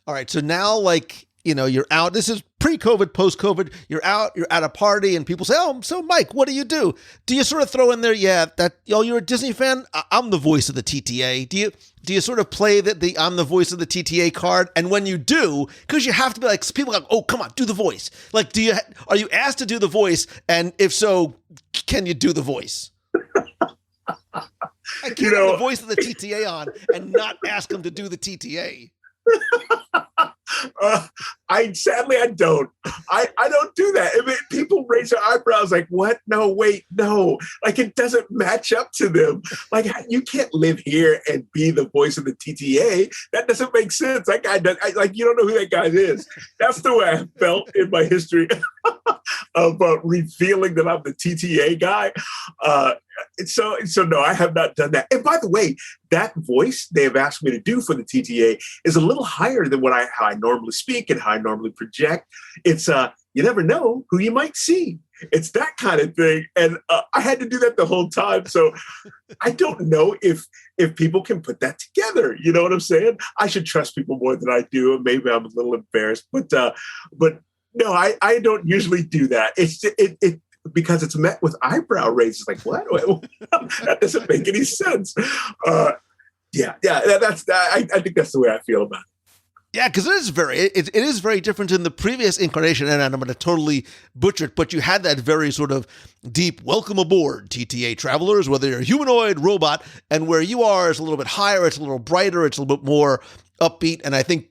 All right. So now, like, you know, you're out. This is pre-COVID, post-COVID. You're out, you're at a party, and people say, "Oh, so Mike, what do you do?" Do you sort of throw in there, "Yeah, that, you're a Disney fan? I'm the voice of the TTA." Do you sort of play the I'm the voice of the TTA card? And when you do, because you have to be like, people are like, "Oh, come on, do the voice." Like, are you asked to do the voice? And if so, can you do the voice? I can't have the voice of the TTA on and not ask them to do the TTA. Sadly, I don't. I don't do that. I mean, people raise their eyebrows like, "What? No, wait, no." Like, it doesn't match up to them. Like, you can't live here and be the voice of the TTA. That doesn't make sense. That guy does. Like, you don't know who that guy is. That's the way I felt in my history of revealing that I'm the TTA guy. So no, I have not done that. And by the way, that voice they have asked me to do for the TTA is a little higher than how I normally speak and how I normally project. It's you never know who you might see. It's that kind of thing. And I had to do that the whole time. So I don't know if people can put that together. You know what I'm saying? I should trust people more than I do. And maybe I'm a little embarrassed, but no, I don't usually do that. It's because it's met with eyebrow raises. Like, what? That doesn't make any sense. I think that's the way I feel about it. Yeah, because it is very different in the previous incarnation, and I'm going to totally butcher it, but you had that very sort of deep welcome aboard, TTA travelers, whether you're a humanoid, robot, and where you are is a little bit higher, it's a little brighter, it's a little bit more upbeat, and I think,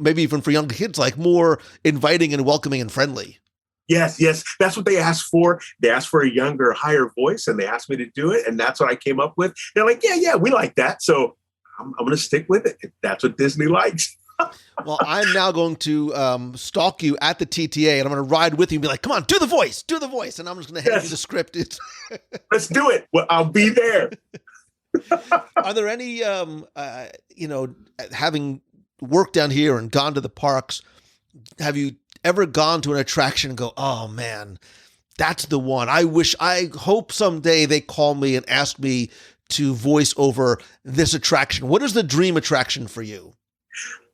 maybe even for younger kids, like more inviting and welcoming and friendly. Yes. That's what they asked for. They asked for a younger, higher voice, and they asked me to do it, and that's what I came up with. They're like, yeah, we like that, so I'm going to stick with it. If that's what Disney likes. Well, I'm now going to stalk you at the TTA, and I'm going to ride with you and be like, "Come on, do the voice," and I'm just going to hand you the script. Let's do it. Well, I'll be there. Are there any, having worked down here and gone to the parks, have you ever gone to an attraction and go, "Oh man, that's the one. I hope someday they call me and ask me to voice over this attraction"? What is the dream attraction for you?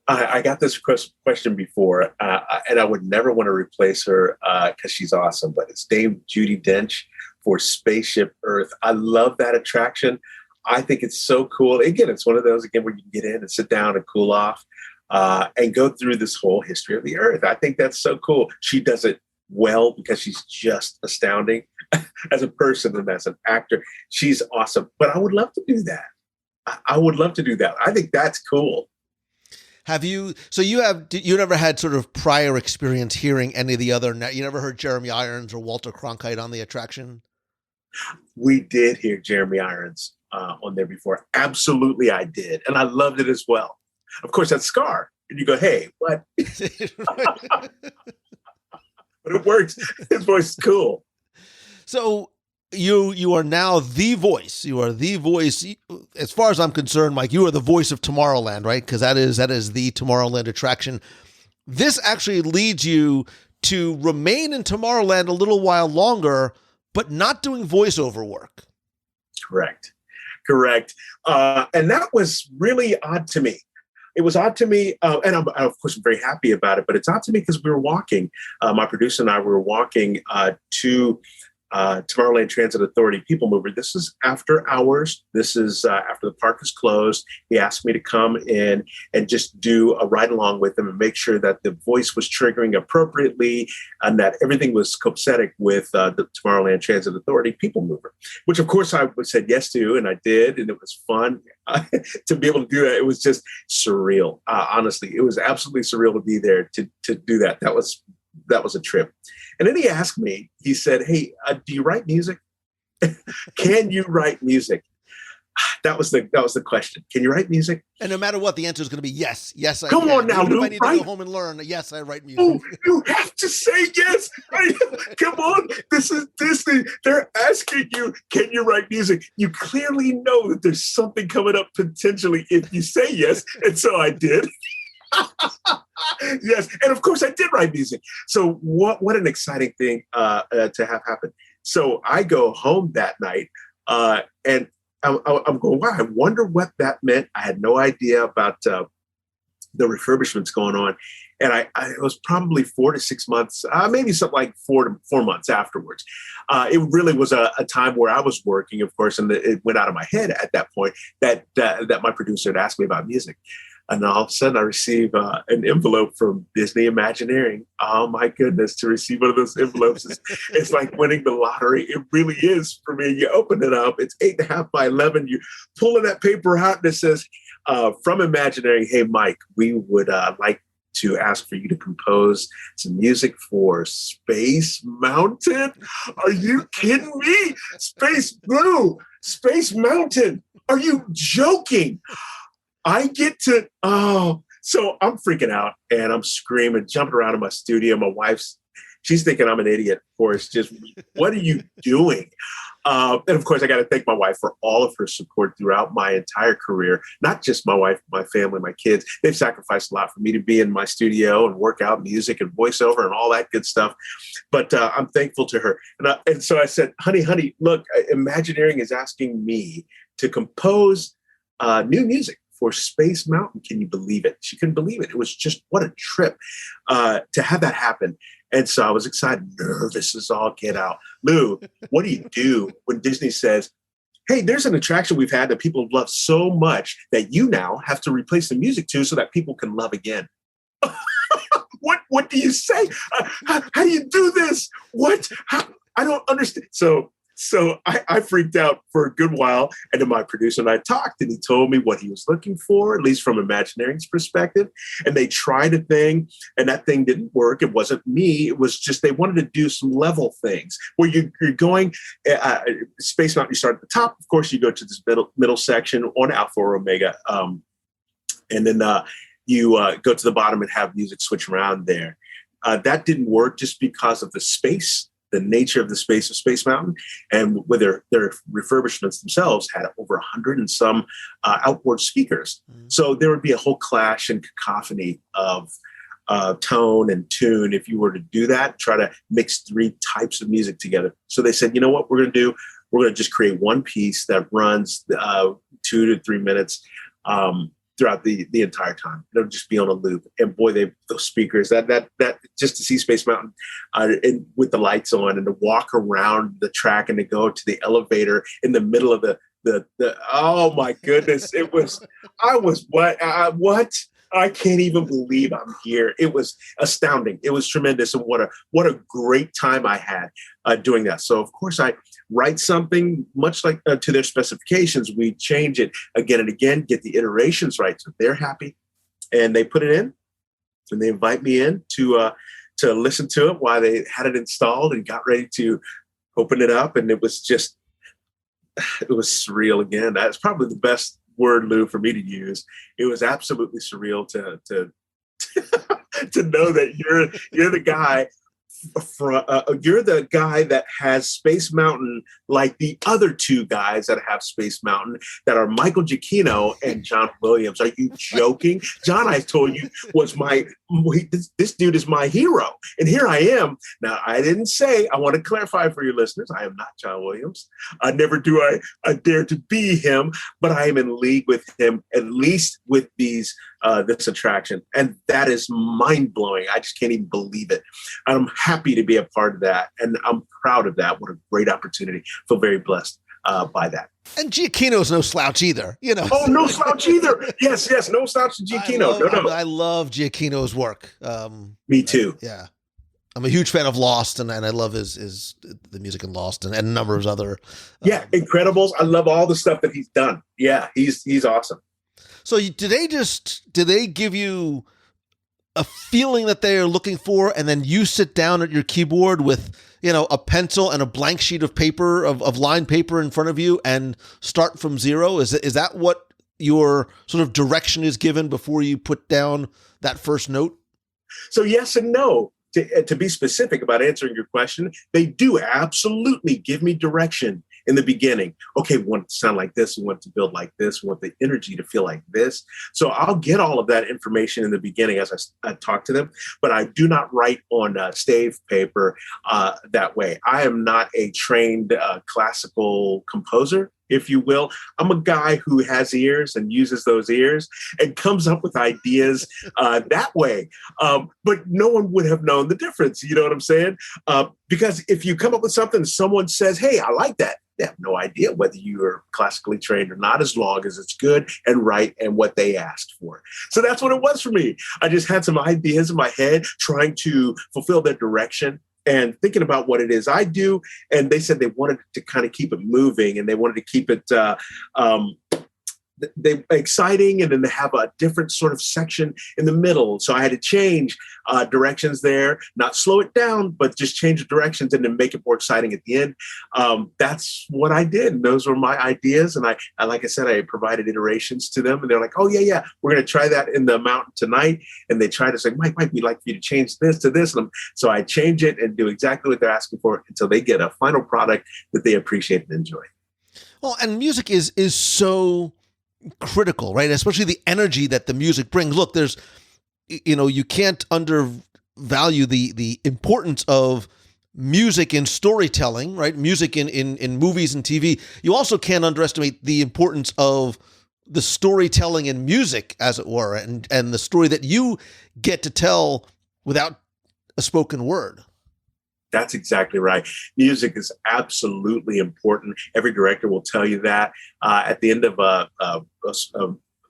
I got this question before, and I would never want to replace her because she's awesome, but it's Dame Judi Dench for Spaceship Earth. I love that attraction. I think it's so cool. Again, it's one of those, where you can get in and sit down and cool off and go through this whole history of the Earth. I think that's so cool. She does it well because she's just astounding as a person and as an actor. She's awesome. But I would love to do that. I would love to do that. I think that's cool. You never had sort of prior experience hearing any of the other, you never heard Jeremy Irons or Walter Cronkite on the attraction? We did hear Jeremy Irons on there before. Absolutely, I did. And I loved it as well. Of course, that's Scar. And you go, "Hey, what?" But it works. His voice is cool. So you are now the voice. You are the voice. As far as I'm concerned, Mike, you are the voice of Tomorrowland, right? Because that is the Tomorrowland attraction. This actually leads you to remain in Tomorrowland a little while longer, but not doing voiceover work. Correct. And that was really odd to me. It was odd to me, and I'm, of course, I'm very happy about it, but it's odd to me because we were walking, my producer and I were walking to Tomorrowland Transit Authority PeopleMover. This is after hours. This is after the park is closed. He asked me to come in and just do a ride along with him and make sure that the voice was triggering appropriately and that everything was copacetic with the Tomorrowland Transit Authority PeopleMover, which of course I said yes to, and I did, and it was fun to be able to do that. It was just surreal. Honestly, it was absolutely surreal to be there to do that. That was that was a trip. And then he asked me, he said, hey, do you write music? Can you write music? That was the question. Can you write music? And no matter what, the answer is going to be yes. Yes, I Come can. on now, Even Lou, if I need to go home and learn, yes, I write music. Oh, you have to say yes. Come on. This is Disney. They're asking you, can you write music? You clearly know that there's something coming up potentially if you say yes. And so I did. Yes. And of course I did write music. So what an exciting thing to have happen. So I go home that night and I'm going, wow, I wonder what that meant. I had no idea about the refurbishments going on. And I it was probably 4 to 6 months, maybe something like 4 months afterwards. It really was a time where I was working, of course, and it went out of my head at that point that my producer had asked me about music. And all of a sudden I receive an envelope from Disney Imagineering. Oh my goodness, to receive one of those envelopes it's like winning the lottery. It really is for me. You open it up, it's 8.5 by 11. You pull that paper out and it says, from Imagineering, hey, Mike, we would like to ask for you to compose some music for Space Mountain. Are you kidding me? Space Blue, Space Mountain. Are you joking? I get to, so I'm freaking out and I'm screaming, jumping around in my studio. My wife's, she's thinking I'm an idiot, of course. Just, what are you doing? And of course, I got to thank my wife for all of her support throughout my entire career. Not just my wife, my family, my kids. They've sacrificed a lot for me to be in my studio and work out music and voiceover and all that good stuff. But I'm thankful to her. And so I said, honey, look, Imagineering is asking me to compose new music for Space Mountain. Can you believe it? She couldn't believe it. It was just, what a trip to have that happen. And so I was excited, nervous as all get out. Lou, what do you do when Disney says, hey, there's an attraction we've had that people love so much that you now have to replace the music to so that people can love again? What do you say? How do you do this? What? I don't understand. So I freaked out for a good while, and then my producer and I talked, and he told me what he was looking for, at least from Imagineering's perspective. And they tried a thing, and that thing didn't work. It wasn't me. It was just they wanted to do some level things where you're going Space Mountain. You start at the top, of course. You go to this middle section on Alpha or Omega, and then you go to the bottom and have music switch around there. That didn't work just because of the space. The nature of the space of Space Mountain, and with their refurbishments themselves had over 100 and some outboard speakers. Mm-hmm. So there would be a whole clash and cacophony of tone and tune if you were to do that, try to mix 3 types of music together. So they said, you know what we're going to do? We're going to just create one piece that runs 2 to 3 minutes throughout the entire time. It'll just be on a loop. And boy, those speakers, that just to see Space Mountain and with the lights on and to walk around the track and to go to the elevator in the middle of the oh my goodness. What? I can't even believe I'm here. It was astounding. It was tremendous. And what a great time I had doing that. So of course I write something much like to their specifications. We change it again and again, get the iterations right. So they're happy and they put it in and they invite me in to listen to it while they had it installed and got ready to open it up. And it was surreal again. That's probably the best word, Lou, for me to use. It was absolutely surreal to to know that you're the guy you're the guy that has Space Mountain like the other 2 guys that have Space Mountain that are Michael Giacchino and John Williams. Are you joking? John, I told you, was this dude is my hero. And here I am. Now, I didn't say, I want to clarify for your listeners, I am not John Williams. Never do I dare to be him, but I am in league with him, at least with this attraction. And that is mind-blowing. I just can't even believe it. I'm happy to be a part of that. And I'm proud of that. What a great opportunity. Feel very blessed by that. And Giacchino's no slouch either, you know. Oh, no slouch either. Yes, no slouch to Giacchino. I love Giacchino's work. Me too. Yeah. I'm a huge fan of Lost, and I love his the music in Lost and a number of other. Incredibles. I love all the stuff that he's done. Yeah, he's awesome. So did they give you a feeling that they are looking for, and then you sit down at your keyboard with, a pencil and a blank sheet of paper, of lined paper in front of you, and start from zero? Is that what your sort of direction is given before you put down that first note? So yes and no. To be specific about answering your question, they do absolutely give me direction in the beginning. Okay, we want it to sound like this. We want it to build like this. We want the energy to feel like this. So I'll get all of that information in the beginning as I talk to them, but I do not write on stave paper that way. I am not a trained classical composer, if you will. I'm a guy who has ears and uses those ears and comes up with ideas that way. But no one would have known the difference. You know what I'm saying? Because if you come up with something, someone says, hey, I like that. They have no idea whether you are classically trained or not, as long as it's good and right and what they asked for. So that's what it was for me. I just had some ideas in my head trying to fulfill their direction and thinking about what it is I do. And they said they wanted to kind of keep it moving, and they wanted to keep it exciting, and then to have a different sort of section in the middle. So I had to change directions there, not slow it down, but just change the directions and then make it more exciting at the end. That's what I did. And those were my ideas. And I, like I said, I provided iterations to them, and they're like, oh yeah, we're going to try that in the mountain tonight. And they try to say, Mike, we'd like for you to change this to this. And so I change it and do exactly what they're asking for until they get a final product that they appreciate and enjoy. Well, and music is so critical, right? Especially the energy that the music brings. Look, there's, you can't undervalue the importance of music in storytelling, right? Music in movies and TV. You also can't underestimate the importance of the storytelling in music, as it were, and the story that you get to tell without a spoken word. That's exactly right. Music is absolutely important. Every director will tell you that. At the end of a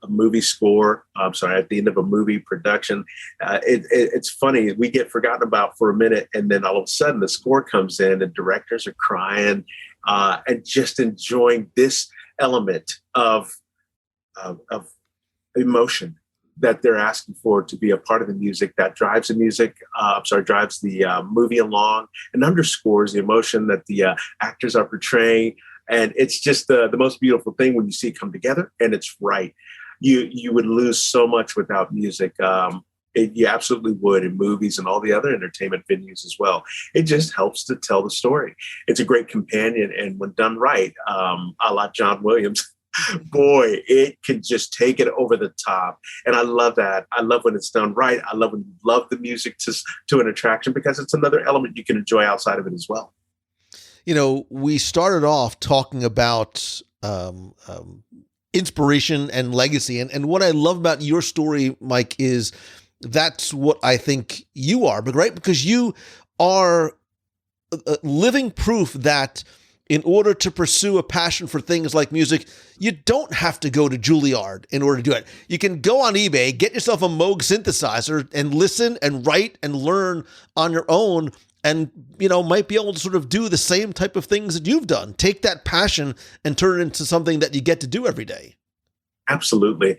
movie score, at the end of a movie production, it's funny. We get forgotten about for a minute, and then all of a sudden the score comes in, and directors are crying and just enjoying this element of emotion that they're asking for to be a part of the music that drives the music, drives the movie along and underscores the emotion that the actors are portraying. And it's just the most beautiful thing when you see it come together and it's right. You would lose so much without music. You absolutely would in movies and all the other entertainment venues as well. It just helps to tell the story. It's a great companion. And when done right, a la John Williams, boy, it can just take it over the top. And I love that. I love when it's done right. I love when you love the music to an attraction, because it's another element you can enjoy outside of it as well. We started off talking about inspiration and legacy. And what I love about your story, Mike, is that's what I think you are, right? Because you are living proof that in order to pursue a passion for things like music, you don't have to go to Juilliard in order to do it. You can go on eBay, get yourself a Moog synthesizer, and listen and write and learn on your own, and might be able to sort of do the same type of things that you've done. Take that passion and turn it into something that you get to do every day. Absolutely.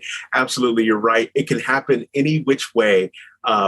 You're right. It can happen any which way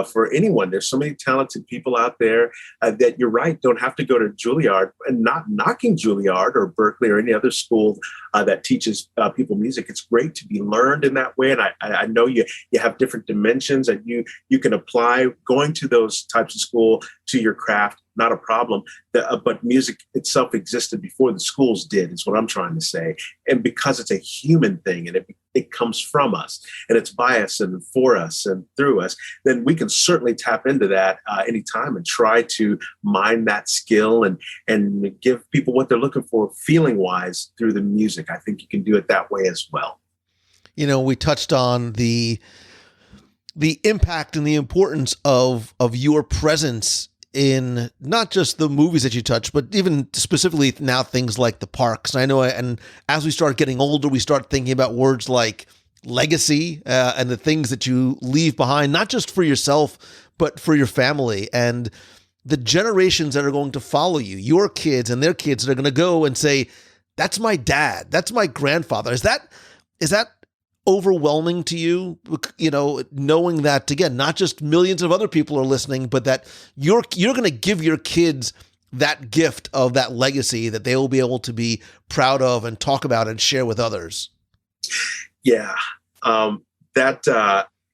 for anyone. There's so many talented people out there that, you're right, don't have to go to Juilliard. And not knocking Juilliard or Berkeley or any other school that teaches people music. It's great to be learned in that way. And I know you have different dimensions and you can apply going to those types of school to your craft. Not a problem. But music itself existed before the schools did, is what I'm trying to say. And because it's a human thing and it comes from us and it's by us and for us and through us, then we can certainly tap into that anytime and try to mine that skill and give people what they're looking for feeling wise through the music. I think you can do it that way as well. We touched on the impact and the importance of your presence in not just the movies that you touch, but even specifically now things like the parks. And I know, and as we start getting older, we start thinking about words like legacy and the things that you leave behind, not just for yourself, but for your family and the generations that are going to follow you, your kids and their kids that are going to go and say, that's my dad, that's my grandfather. Is that overwhelming to you, knowing that, again, not just millions of other people are listening, but that you're going to give your kids that gift of that legacy that they will be able to be proud of and talk about and share with others? Yeah.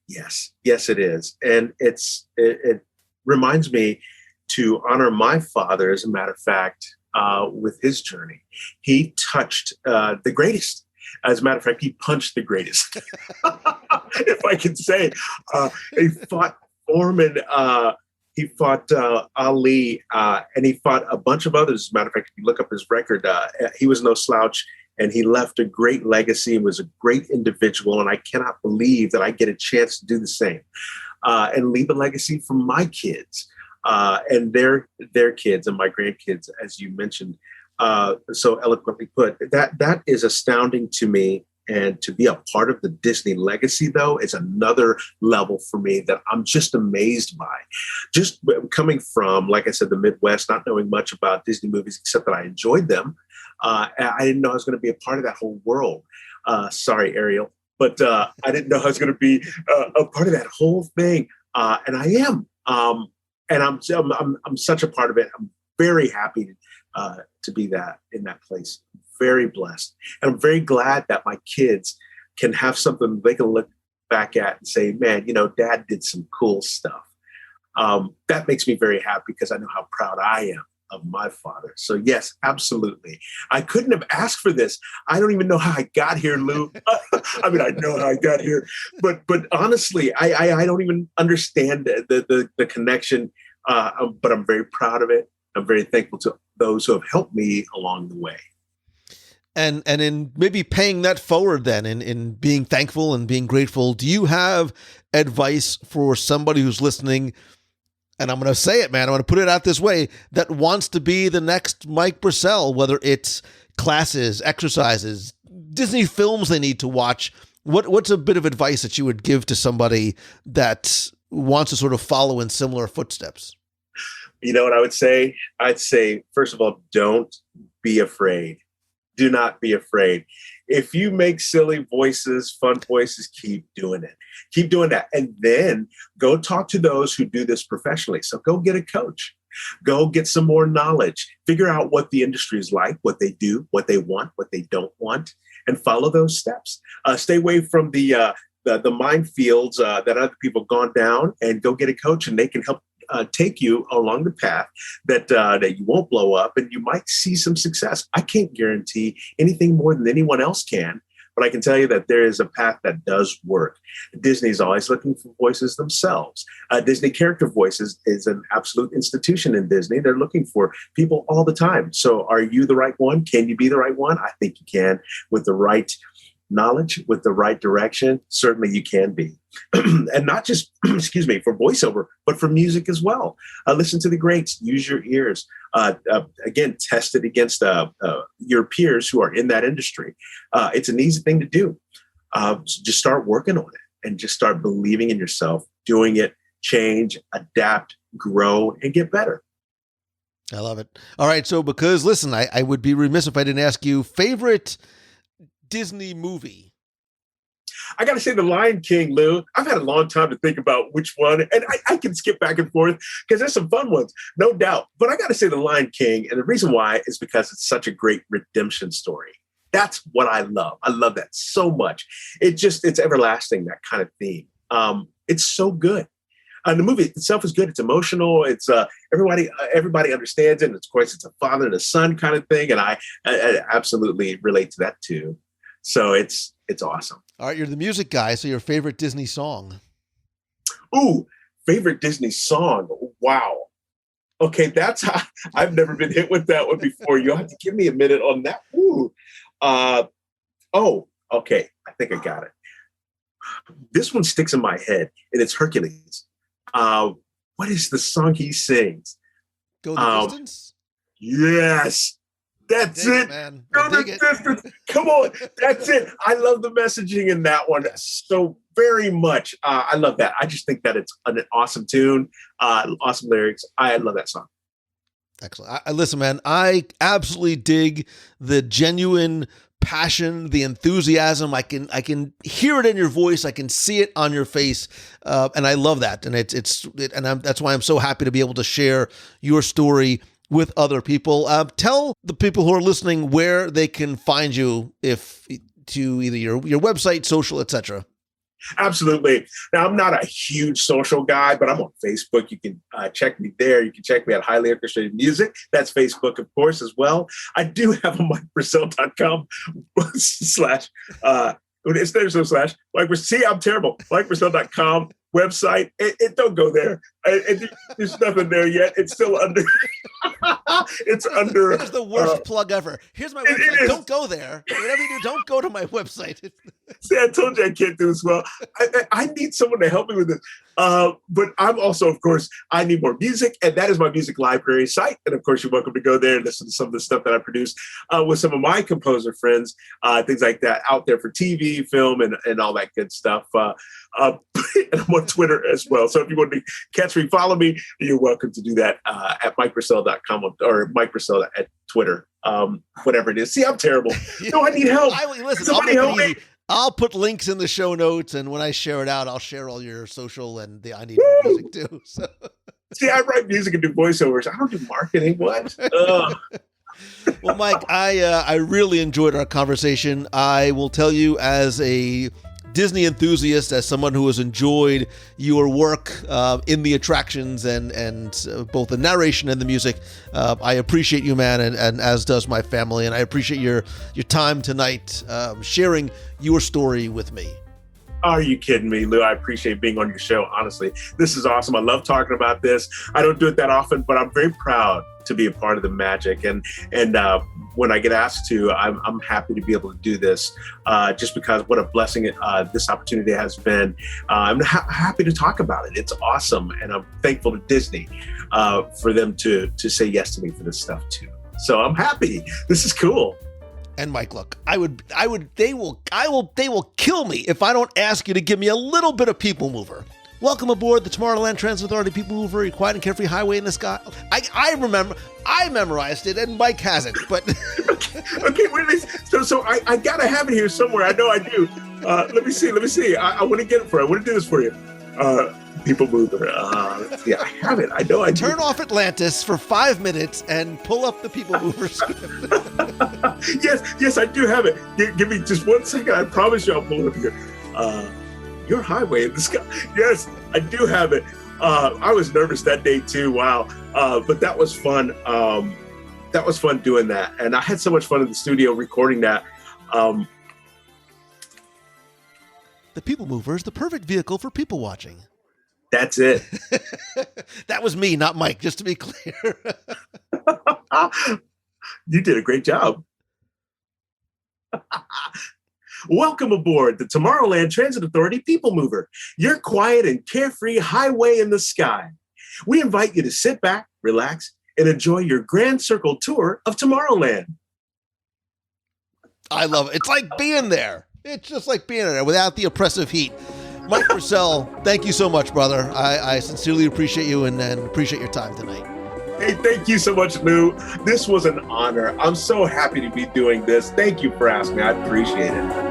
Yes, it is. And it reminds me to honor my father, as a matter of fact, with his journey. He touched the greatest. As a matter of fact, he punched the greatest, if I can say. He fought Foreman, he fought Ali, and he fought a bunch of others. As a matter of fact, if you look up his record, he was no slouch, and he left a great legacy and was a great individual. And I cannot believe that I get a chance to do the same and leave a legacy for my kids and their kids and my grandkids, as you mentioned. So eloquently put, that is astounding to me. And to be a part of the Disney legacy, though, is another level for me that I'm just amazed by. Just coming from, like I said, the Midwest, not knowing much about Disney movies, except that I enjoyed them. I didn't know I was going to be a part of that whole world. Sorry, Ariel. But I didn't know I was going to be a part of that whole thing. And I am. And I'm such a part of it. I'm very happy to be in that place. Very blessed. And I'm very glad that my kids can have something they can look back at and say, man, Dad did some cool stuff. That makes me very happy because I know how proud I am of my father. So yes, absolutely. I couldn't have asked for this. I don't even know how I got here, Lou. I mean, I know how I got here, but honestly, I don't even understand the connection. But I'm very proud of it. I'm very thankful to those who have helped me along the way. And in maybe paying that forward then, in being thankful and being grateful, do you have advice for somebody who's listening, and I'm going to say it, man, I'm going to put it out this way, that wants to be the next Mike Brassell, whether it's classes, exercises, Disney films they need to watch? What's a bit of advice that you would give to somebody that wants to sort of follow in similar footsteps? You know what I would say? I'd say, first of all, don't be afraid. Do not be afraid. If you make silly voices, fun voices, keep doing it. Keep doing that. And then go talk to those who do this professionally. So go get a coach. Go get some more knowledge. Figure out what the industry is like, what they do, what they want, what they don't want, and follow those steps. Stay away from the minefields that other people have gone down, and go get a coach, and they can help take you along the path that you won't blow up, and you might see some success. I can't guarantee anything more than anyone else can, but I can tell you that there is a path that does work. Disney's always looking for voices themselves. Disney character voices is an absolute institution in Disney. They're looking for people all the time. So are you the right one? Can you be the right one? I think you can with the right knowledge, with the right direction. Certainly you can be. And not just, for voiceover, but for music as well. Listen to the greats, use your ears. Again, test it against your peers who are in that industry. It's an easy thing to do. Just start working on it and just start believing in yourself, doing it, change, adapt, grow, and get better. I love it. All right. So because, listen, I would be remiss if I didn't ask you, favorite Disney movie? I got to say The Lion King, Lou. I've had a long time to think about which one, and I can skip back and forth because there's some fun ones, no doubt. But I got to say The Lion King, and the reason why is because it's such a great redemption story. That's what I love. I love that so much. It's everlasting, that kind of theme. It's so good. The movie itself is good. It's emotional. It's everybody understands it. And of course, it's a father and a son kind of thing, and I absolutely relate to that too. So it's awesome. All right, you're the music guy, so your favorite Disney song? Ooh, favorite Disney song. Wow. Okay, I've never been hit with that one before. You'll have to give me a minute on that. Ooh. Okay. I think I got it. This one sticks in my head, and it's Hercules. What is the song he sings? Go the Distance? Yes. That's it. Man. Go the distance. Come on. That's it. I love the messaging in that one so very much. I love that. I just think that it's an awesome tune, awesome lyrics. I love that song. Excellent. Listen, man, I absolutely dig the genuine passion, the enthusiasm. I can hear it in your voice. I can see it on your face, and I love that. And that's why I'm so happy to be able to share your story with other people. Tell the people who are listening where they can find you, if to either your website, social, etc. Absolutely. Now, I'm not a huge social guy, but I'm on Facebook. You can check me there. You can check me at Highly Orchestrated Music. That's Facebook, of course, as well. I do have a MikeBrassell.com there's no slash. See, I'm terrible. MikeBrassell.com website. Don't go there. There's nothing there yet. It's still under. It's under. It's the worst plug ever. Here's my website. Don't go there. Whatever you do, don't go to my website. See, I told you I can't do this well. I need someone to help me with this. But I'm also, of course, I need more music, and that is my music library site. And of course, you're welcome to go there and listen to some of the stuff that I produce with some of my composer friends, things like that, out there for TV, film, and all that good stuff. And I'm on Twitter as well. So if you want to catch me, follow me, you're welcome to do that at MikeBrassell.com or Mike Brassell at Twitter, whatever it is. See, I'm terrible. No, I need help. Somebody help me. I'll put links in the show notes, and when I share it out, I'll share all your social and the I Need Music too. So. See, I write music and do voiceovers. I don't do marketing. What? Well, Mike, I really enjoyed our conversation. I will tell you, as a Disney enthusiast, as someone who has enjoyed your work in the attractions and both the narration and the music, I appreciate you, man, and as does my family. And I appreciate your time tonight sharing your story with me. Are you kidding me, Lou? I appreciate being on your show. Honestly, this is awesome. I love talking about this. I don't do it that often, but I'm very proud to be a part of the magic. And when I get asked to, I'm happy to be able to do this just because what a blessing this opportunity has been. I'm happy to talk about it. It's awesome. And I'm thankful to Disney for them to say yes to me for this stuff too. So I'm happy. This is cool. And Mike, look, they will kill me if I don't ask you to give me a little bit of PeopleMover. Welcome aboard the Tomorrowland Transit Authority PeopleMover, your quiet and carefree highway in the sky. I remember, I memorized it, and Mike hasn't, but... Okay, wait a minute. So I gotta have it here somewhere. I know I do. Let me see. I want to get it for you. I want to do this for you. PeopleMover. Yeah, I have it. I know I do. Turn off Atlantis for 5 minutes and pull up the PeopleMover script. Yes, I do have it. Give me just 1 second. I promise you I'll pull it up here. Your highway in the sky. Yes, I do have it. I was nervous that day too. Wow. But that was fun. That was fun doing that. And I had so much fun in the studio recording that. The PeopleMover is the perfect vehicle for people watching. That's it. That was me, not Mike, just to be clear. You did a great job. Welcome aboard the Tomorrowland Transit Authority PeopleMover, your quiet and carefree highway in the sky. We invite you to sit back, relax, and enjoy your Grand Circle tour of Tomorrowland. I love it. It's like being there. It's just like being there without the oppressive heat. Mike Brassell, thank you so much, brother. I sincerely appreciate you and appreciate your time tonight. Hey, thank you so much, Lou. This was an honor. I'm so happy to be doing this. Thank you for asking me. I appreciate it.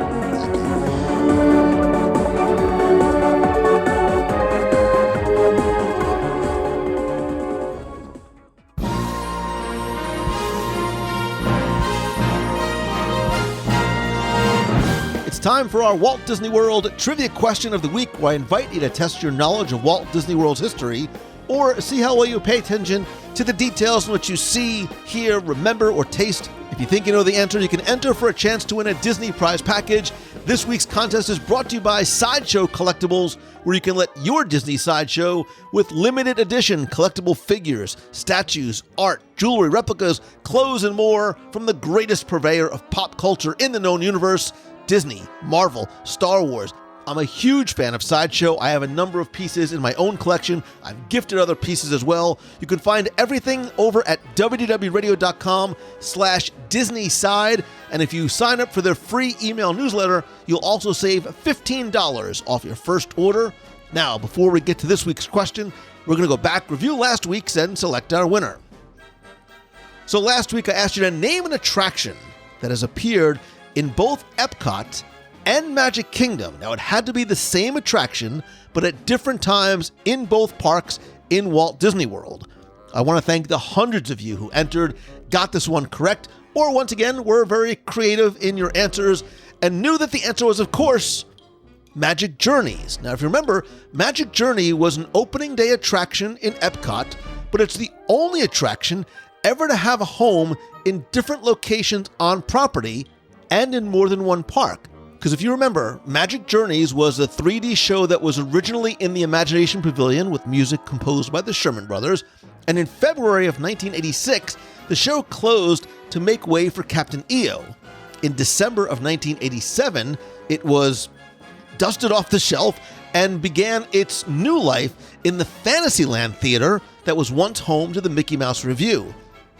Time for our Walt Disney World Trivia Question of the Week, where I invite you to test your knowledge of Walt Disney World's history or see how well you pay attention to the details in what you see, hear, remember, or taste. If you think you know the answer, you can enter for a chance to win a Disney prize package. This week's contest is brought to you by Sideshow Collectibles, where you can let your Disney sideshow with limited edition collectible figures, statues, art, jewelry, replicas, clothes, and more from the greatest purveyor of pop culture in the known universe, Disney, Marvel, Star Wars. I'm a huge fan of Sideshow. I have a number of pieces in my own collection. I've gifted other pieces as well. You can find everything over at WDWRadio.com/DisneySide. And if you sign up for their free email newsletter, you'll also save $15 off your first order. Now, before we get to this week's question, we're going to go back, review last week's, and select our winner. So last week I asked you to name an attraction that has appeared in both Epcot and Magic Kingdom. Now, it had to be the same attraction, but at different times in both parks in Walt Disney World. I want to thank the hundreds of you who entered, got this one correct, or once again, were very creative in your answers and knew that the answer was, of course, Magic Journeys. Now, if you remember, Magic Journey was an opening day attraction in Epcot, but it's the only attraction ever to have a home in different locations on property and in more than one park. Because if you remember, Magic Journeys was a 3D show that was originally in the Imagination Pavilion with music composed by the Sherman Brothers, and in February of 1986, the show closed to make way for Captain EO. In December of 1987, it was dusted off the shelf and began its new life in the Fantasyland Theater that was once home to the Mickey Mouse Revue.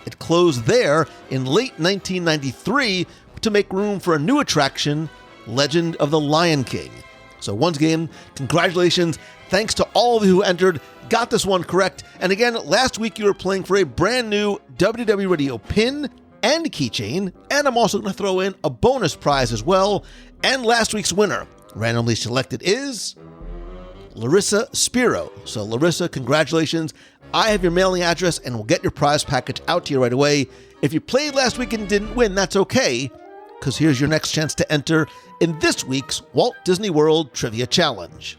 It closed there in late 1993 to make room for a new attraction, Legend of the Lion King. So once again, congratulations. Thanks to all of you who entered, got this one correct. And again, last week you were playing for a brand new WDW Radio pin and keychain. And I'm also going to throw in a bonus prize as well. And last week's winner, randomly selected, is Larissa Spiro. So Larissa, congratulations. I have your mailing address and we'll get your prize package out to you right away. If you played last week and didn't win, that's okay, because here's your next chance to enter in this week's Walt Disney World Trivia Challenge.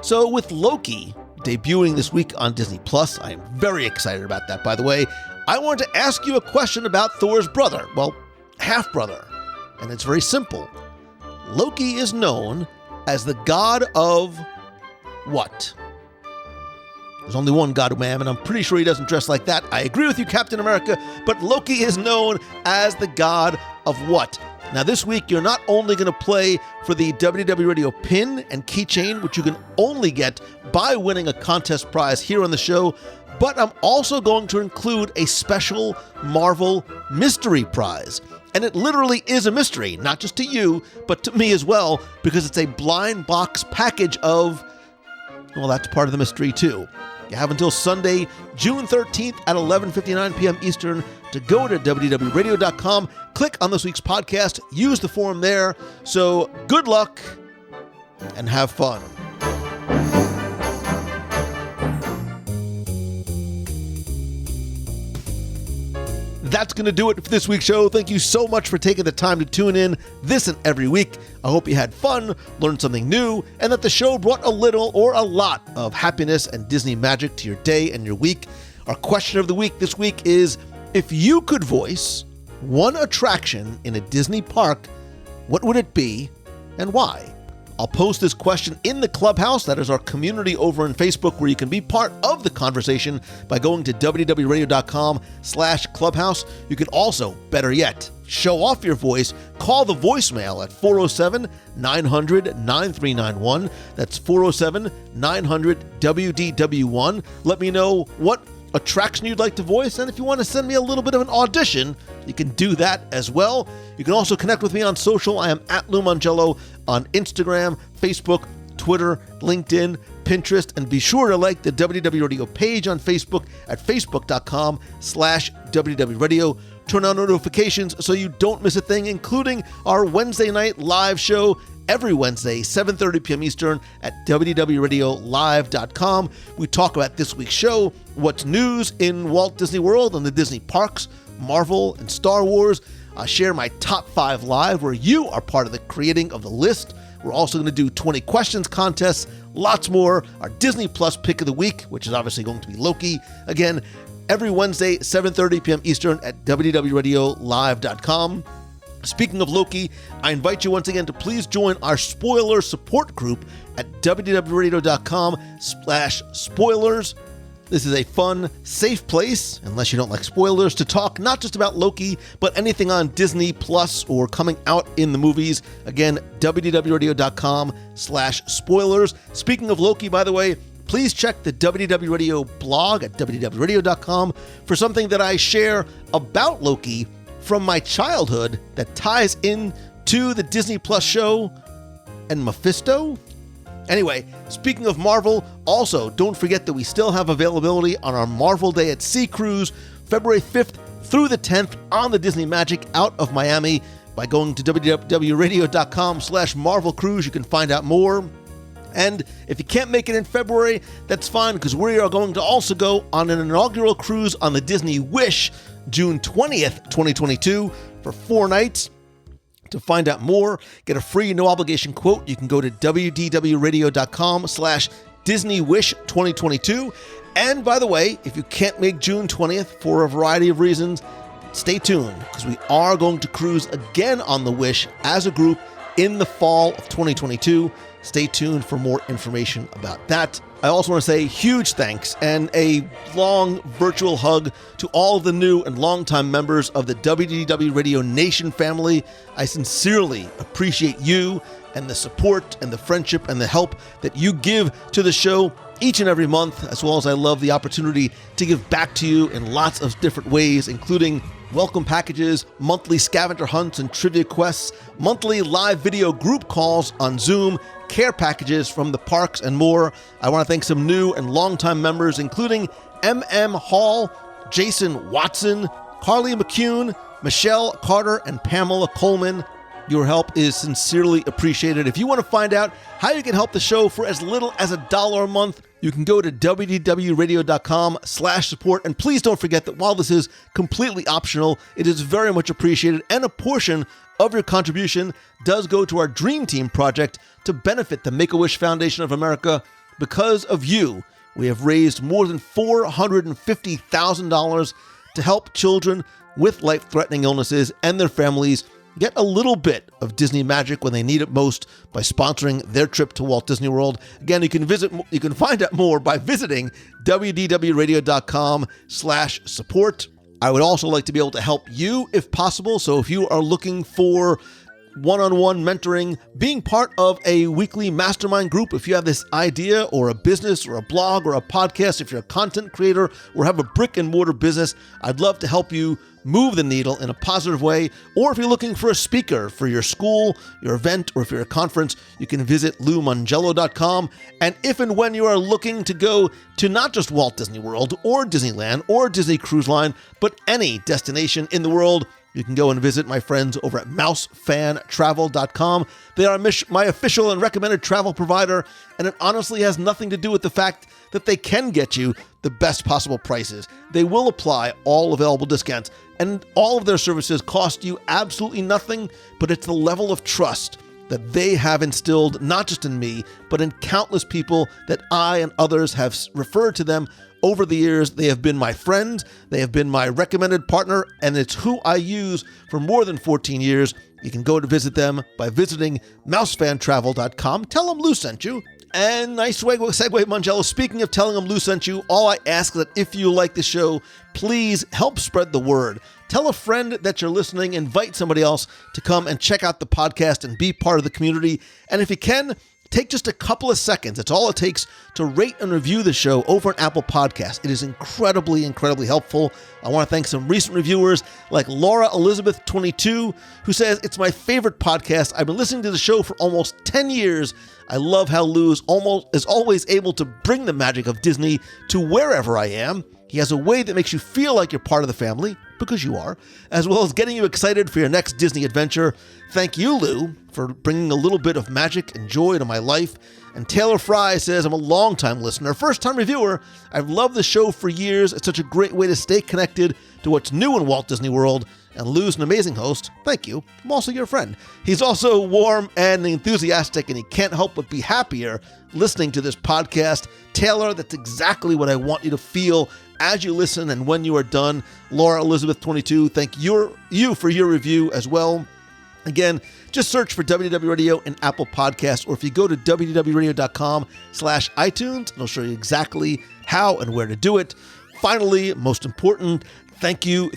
So with Loki debuting this week on Disney+, I am very excited about that, by the way. I want to ask you a question about Thor's brother, well, half-brother, and it's very simple. Loki is known as the god of what? There's only one God, ma'am, and I'm pretty sure he doesn't dress like that. I agree with you, Captain America, but Loki is known as the god of what? Now, this week, you're not only going to play for the WDW Radio pin and keychain, which you can only get by winning a contest prize here on the show, but I'm also going to include a special Marvel mystery prize. And it literally is a mystery, not just to you, but to me as well, because it's a blind box package of, well, that's part of the mystery too. You have until Sunday, June 13th at 11:59 p.m. Eastern to go to WDWRadio.com, click on this week's podcast, use the form there. So good luck and have fun. That's going to do it for this week's show. Thank you so much for taking the time to tune in this and every week. I hope you had fun, learned something new, and that the show brought a little or a lot of happiness and Disney magic to your day and your week. Our question of the week this week is, if you could voice one attraction in a Disney park, what would it be and why? I'll post this question in the Clubhouse. That is our community over on Facebook, where you can be part of the conversation by going to www.radio.com/clubhouse. You can also, better yet, show off your voice. Call the voicemail at 407-900-9391. That's 407-900-WDW1. Let me know what attraction you'd like to voice, and if you want to send me a little bit of an audition, you can do that as well. You can also connect with me on social. I am at Lou Mangello on Instagram, Facebook, Twitter, LinkedIn, Pinterest, and be sure to like the WDW Radio page on Facebook at facebook.com/WDW Radio. Turn on notifications so you don't miss a thing, including our Wednesday night live show every Wednesday, 7:30 p.m. Eastern at WDWRadioLive.com. We talk about this week's show, what's news in Walt Disney World and the Disney parks, Marvel, and Star Wars. I share my top 5 live, where you are part of the creating of the list. We're also going to do 20 questions contests, lots more. Our Disney Plus pick of the week, which is obviously going to be Loki. Again, every Wednesday, 7:30 p.m. Eastern at WDWRadioLive.com. Speaking of Loki, I invite you once again to please join our spoiler support group at WDWRadio.com/spoilers. This is a fun, safe place, unless you don't like spoilers, to talk not just about Loki, but anything on Disney Plus or coming out in the movies. Again, WDWRadio.com/spoilers. Speaking of Loki, by the way, please check the WDW Radio blog at WDWRadio.com for something that I share about Loki from my childhood that ties in to the Disney Plus show and Mephisto. Anyway, speaking of Marvel, also don't forget that we still have availability on our Marvel Day at Sea cruise, February 5th through the 10th on the Disney Magic out of Miami. By going to www.radio.com/Marvel Cruise, you can find out more. And if you can't make it in February, that's fine, because we are going to also go on an inaugural cruise on the Disney Wish, June 20th, 2022, for 4 nights. To find out more, get a free no-obligation quote, you can go to wdwradio.com/DisneyWish2022. And by the way, if you can't make June 20th for a variety of reasons, stay tuned, because we are going to cruise again on the Wish as a group in the fall of 2022. Stay tuned for more information about that. I also want to say huge thanks and a long virtual hug to all of the new and longtime members of the WDW Radio Nation family. I sincerely appreciate you and the support and the friendship and the help that you give to the show each and every month, as well as I love the opportunity to give back to you in lots of different ways, including welcome packages, monthly scavenger hunts and trivia quests, monthly live video group calls on Zoom, care packages from the parks, and more. I want to thank some new and longtime members, including M.M. Hall, Jason Watson, Carly McCune, Michelle Carter, and Pamela Coleman. Your help is sincerely appreciated. If you want to find out how you can help the show for as little as $1 a month, you can go to wdwradio.com/support. And please don't forget that while this is completely optional, it is very much appreciated, and a portion of your contribution does go to our Dream Team project to benefit the Make-A-Wish Foundation of America. Because of you, we have raised more than $450,000 to help children with life-threatening illnesses and their families get a little bit of Disney magic when they need it most by sponsoring their trip to Walt Disney World. Again, you can find out more by visiting wdwradio.com/support. I would also like to be able to help you if possible. So if you are looking for one-on-one mentoring, being part of a weekly mastermind group, if you have this idea or a business or a blog or a podcast, if you're a content creator or have a brick and mortar business, I'd love to help you move the needle in a positive way. Or if you're looking for a speaker for your school, your event, or if you're a conference, you can visit LouMangello.com. And if and when you are looking to go to not just Walt Disney World or Disneyland or Disney Cruise Line, but any destination in the world, you can go and visit my friends over at MouseFanTravel.com. They are my official and recommended travel provider, and it honestly has nothing to do with the fact that they can get you the best possible prices. They will apply all available discounts, and all of their services cost you absolutely nothing, but it's the level of trust that they have instilled not just in me, but in countless people that I and others have referred to them over the years. They have been my friend, they have been my recommended partner, and it's who I use for more than 14 years. You can go to visit them by visiting MouseFanTravel.com. Tell them Lou sent you. And nice segue, Mangello. Speaking of telling them Lou sent you, all I ask is that if you like the show, please help spread the word. Tell a friend that you're listening, invite somebody else to come and check out the podcast and be part of the community. And if you can, take just a couple of seconds. It's all it takes to rate and review the show over on Apple Podcasts. It is incredibly, incredibly helpful. I want to thank some recent reviewers like Laura Elizabeth 22, who says, "It's my favorite podcast. I've been listening to the show for almost 10 years. I love how Lou is always able to bring the magic of Disney to wherever I am. He has a way that makes you feel like you're part of the family, because you are, as well as getting you excited for your next Disney adventure. Thank you, Lou, for bringing a little bit of magic and joy to my life." And Taylor Fry says, "I'm a long-time listener, first-time reviewer. I've loved the show for years. It's such a great way to stay connected to what's new in Walt Disney World. And Lou's an amazing host. Thank you. I'm also your friend." He's also warm and enthusiastic, and he can't help but be happier listening to this podcast. Taylor, that's exactly what I want you to feel as you listen and when you are done. Laura Elizabeth 22, thank you for your review as well. Again, just search for WDW Radio in Apple Podcasts, or if you go to wdwradio.com/iTunes, it'll show you exactly how and where to do it. Finally, most important, thank you.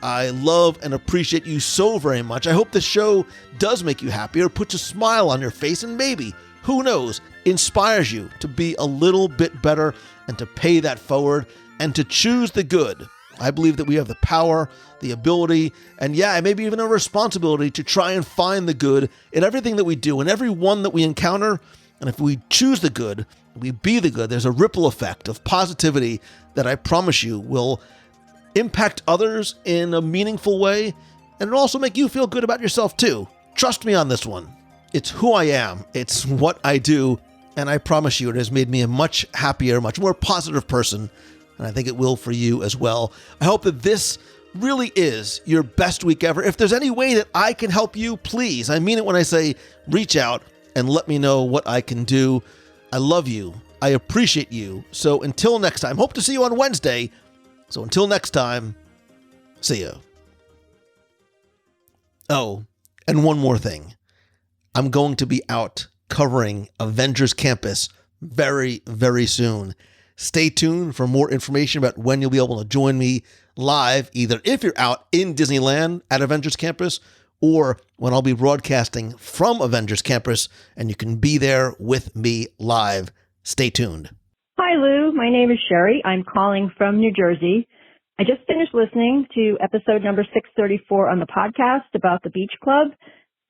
I love and appreciate you so very much. I hope the show does make you happier, puts a smile on your face, and maybe, who knows, inspires you to be a little bit better and to pay that forward and to choose the good. I believe that we have the power, the ability, and maybe even a responsibility to try and find the good in everything that we do and everyone that we encounter. And if we choose the good, we be the good, there's a ripple effect of positivity that I promise you will impact others in a meaningful way, and it'll also make you feel good about yourself too. Trust me on this one. It's who I am. It's what I do. And I promise you, it has made me a much happier, much more positive person. And I think it will for you as well. I hope that this really is your best week ever. If there's any way that I can help you, please, I mean it when I say reach out and let me know what I can do. I love you. I appreciate you. So until next time, hope to see you on Wednesday. So until next time, see you. Oh, and one more thing. I'm going to be out covering Avengers Campus very, very soon. Stay tuned for more information about when you'll be able to join me live, either if you're out in Disneyland at Avengers Campus or when I'll be broadcasting from Avengers Campus and you can be there with me live. Stay tuned. Hi, Lou. My name is Sherry. I'm calling from New Jersey. I just finished listening to episode number 634 on the podcast about the Beach Club.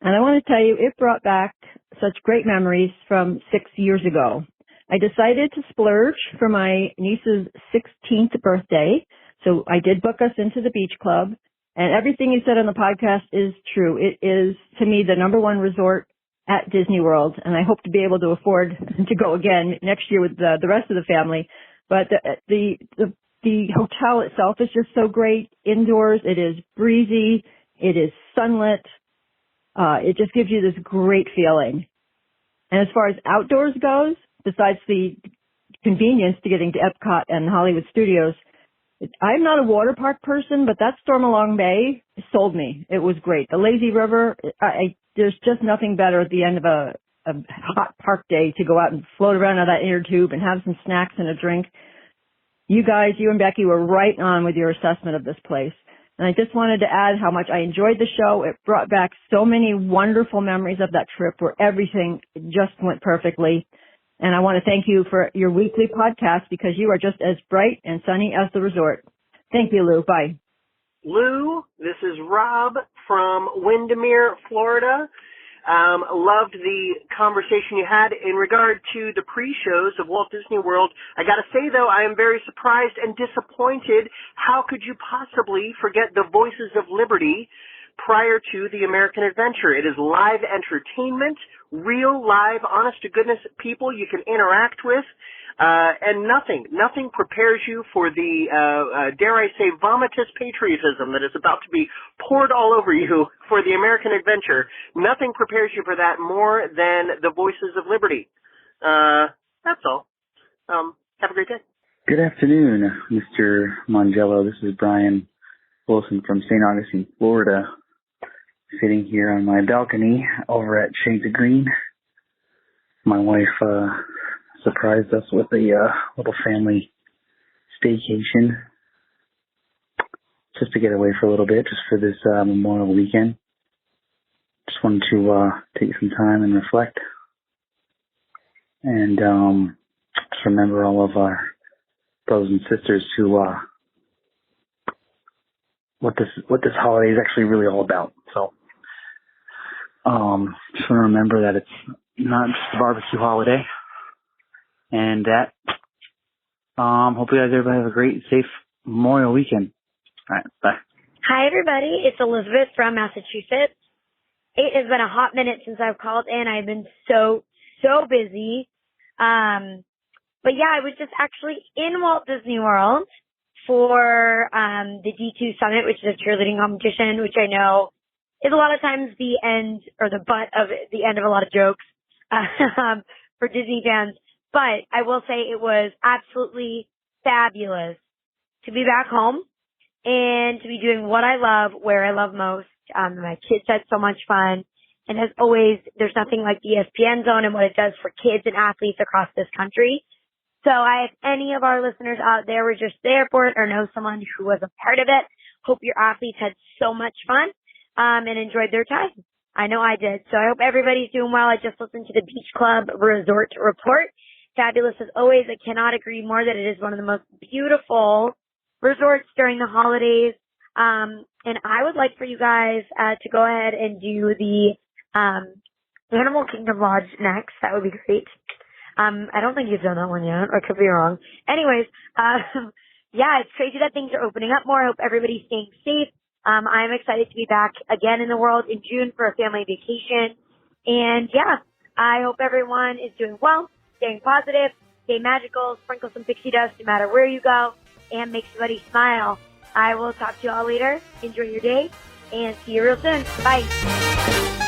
And I want to tell you, it brought back such great memories from 6 years ago. I decided to splurge for my niece's 16th birthday. So I did book us into the Beach Club. And everything you said on the podcast is true. It is, to me, the number one resort at Disney World. And I hope to be able to afford to go again next year with the rest of the family. But the hotel itself is just so great. Indoors, it is breezy. It is sunlit. It just gives you this great feeling. And as far as outdoors goes, besides the convenience to getting to Epcot and Hollywood Studios, I'm not a water park person, but that Stormalong Bay sold me. It was great. The lazy river, there's just nothing better at the end of a hot park day to go out and float around on that inner tube and have some snacks and a drink. You guys, you and Becky were right on with your assessment of this place. And I just wanted to add how much I enjoyed the show. It brought back so many wonderful memories of that trip where everything just went perfectly. And I want to thank you for your weekly podcast because you are just as bright and sunny as the resort. Thank you, Lou. Bye. Lou, this is Rob from Windermere, Florida. Loved the conversation you had in regard to the pre-shows of Walt Disney World. I got to say, though, I am very surprised and disappointed. How could you possibly forget the Voices of Liberty prior to the American Adventure? It is live entertainment, real, live, honest-to-goodness people you can interact with, and nothing prepares you for the, dare I say, vomitous patriotism that is about to be poured all over you for the American Adventure. Nothing prepares you for that more than the Voices of Liberty. That's all. Have a great day. Good afternoon, Mr. Mongello. This is Brian Wilson from St. Augustine, Florida, sitting here on my balcony over at Shades of Green. My wife surprised us with a little family staycation just to get away for a little bit, just for this Memorial weekend. Just wanted to take some time and reflect and just remember all of our brothers and sisters who what this holiday is actually really all about. So just want to remember that it's not just a barbecue holiday, and that hopefully you guys everybody have a great, safe Memorial weekend. All right, bye. Hi, everybody. It's Elizabeth from Massachusetts. It has been a hot minute since I've called in. I've been so busy. But yeah, I was just actually in Walt Disney World for the D2 Summit, which is a cheerleading competition, which I know is a lot of times the end or the butt of the end of a lot of jokes for Disney fans. But I will say it was absolutely fabulous to be back home and to be doing what I love, where I love most. My kids had so much fun. And as always, there's nothing like the ESPN Zone and what it does for kids and athletes across this country. So if any of our listeners out there were just there for it or know someone who was a part of it, hope your athletes had so much fun and enjoyed their time. I know I did. So I hope everybody's doing well. I just listened to the Beach Club Resort Report. Fabulous as always. I cannot agree more that it is one of the most beautiful resorts during the holidays. And I would like for you guys to go ahead and do the Animal Kingdom Lodge next. That would be great. I don't think you've done that one yet. I could be wrong. Anyways, yeah, it's crazy that things are opening up more. I hope everybody's staying safe. I'm excited to be back again in the world in June for a family vacation. And yeah, I hope everyone is doing well, staying positive, stay magical, sprinkle some pixie dust no matter where you go, and make somebody smile. I will talk to you all later. Enjoy your day, and see you real soon. Bye.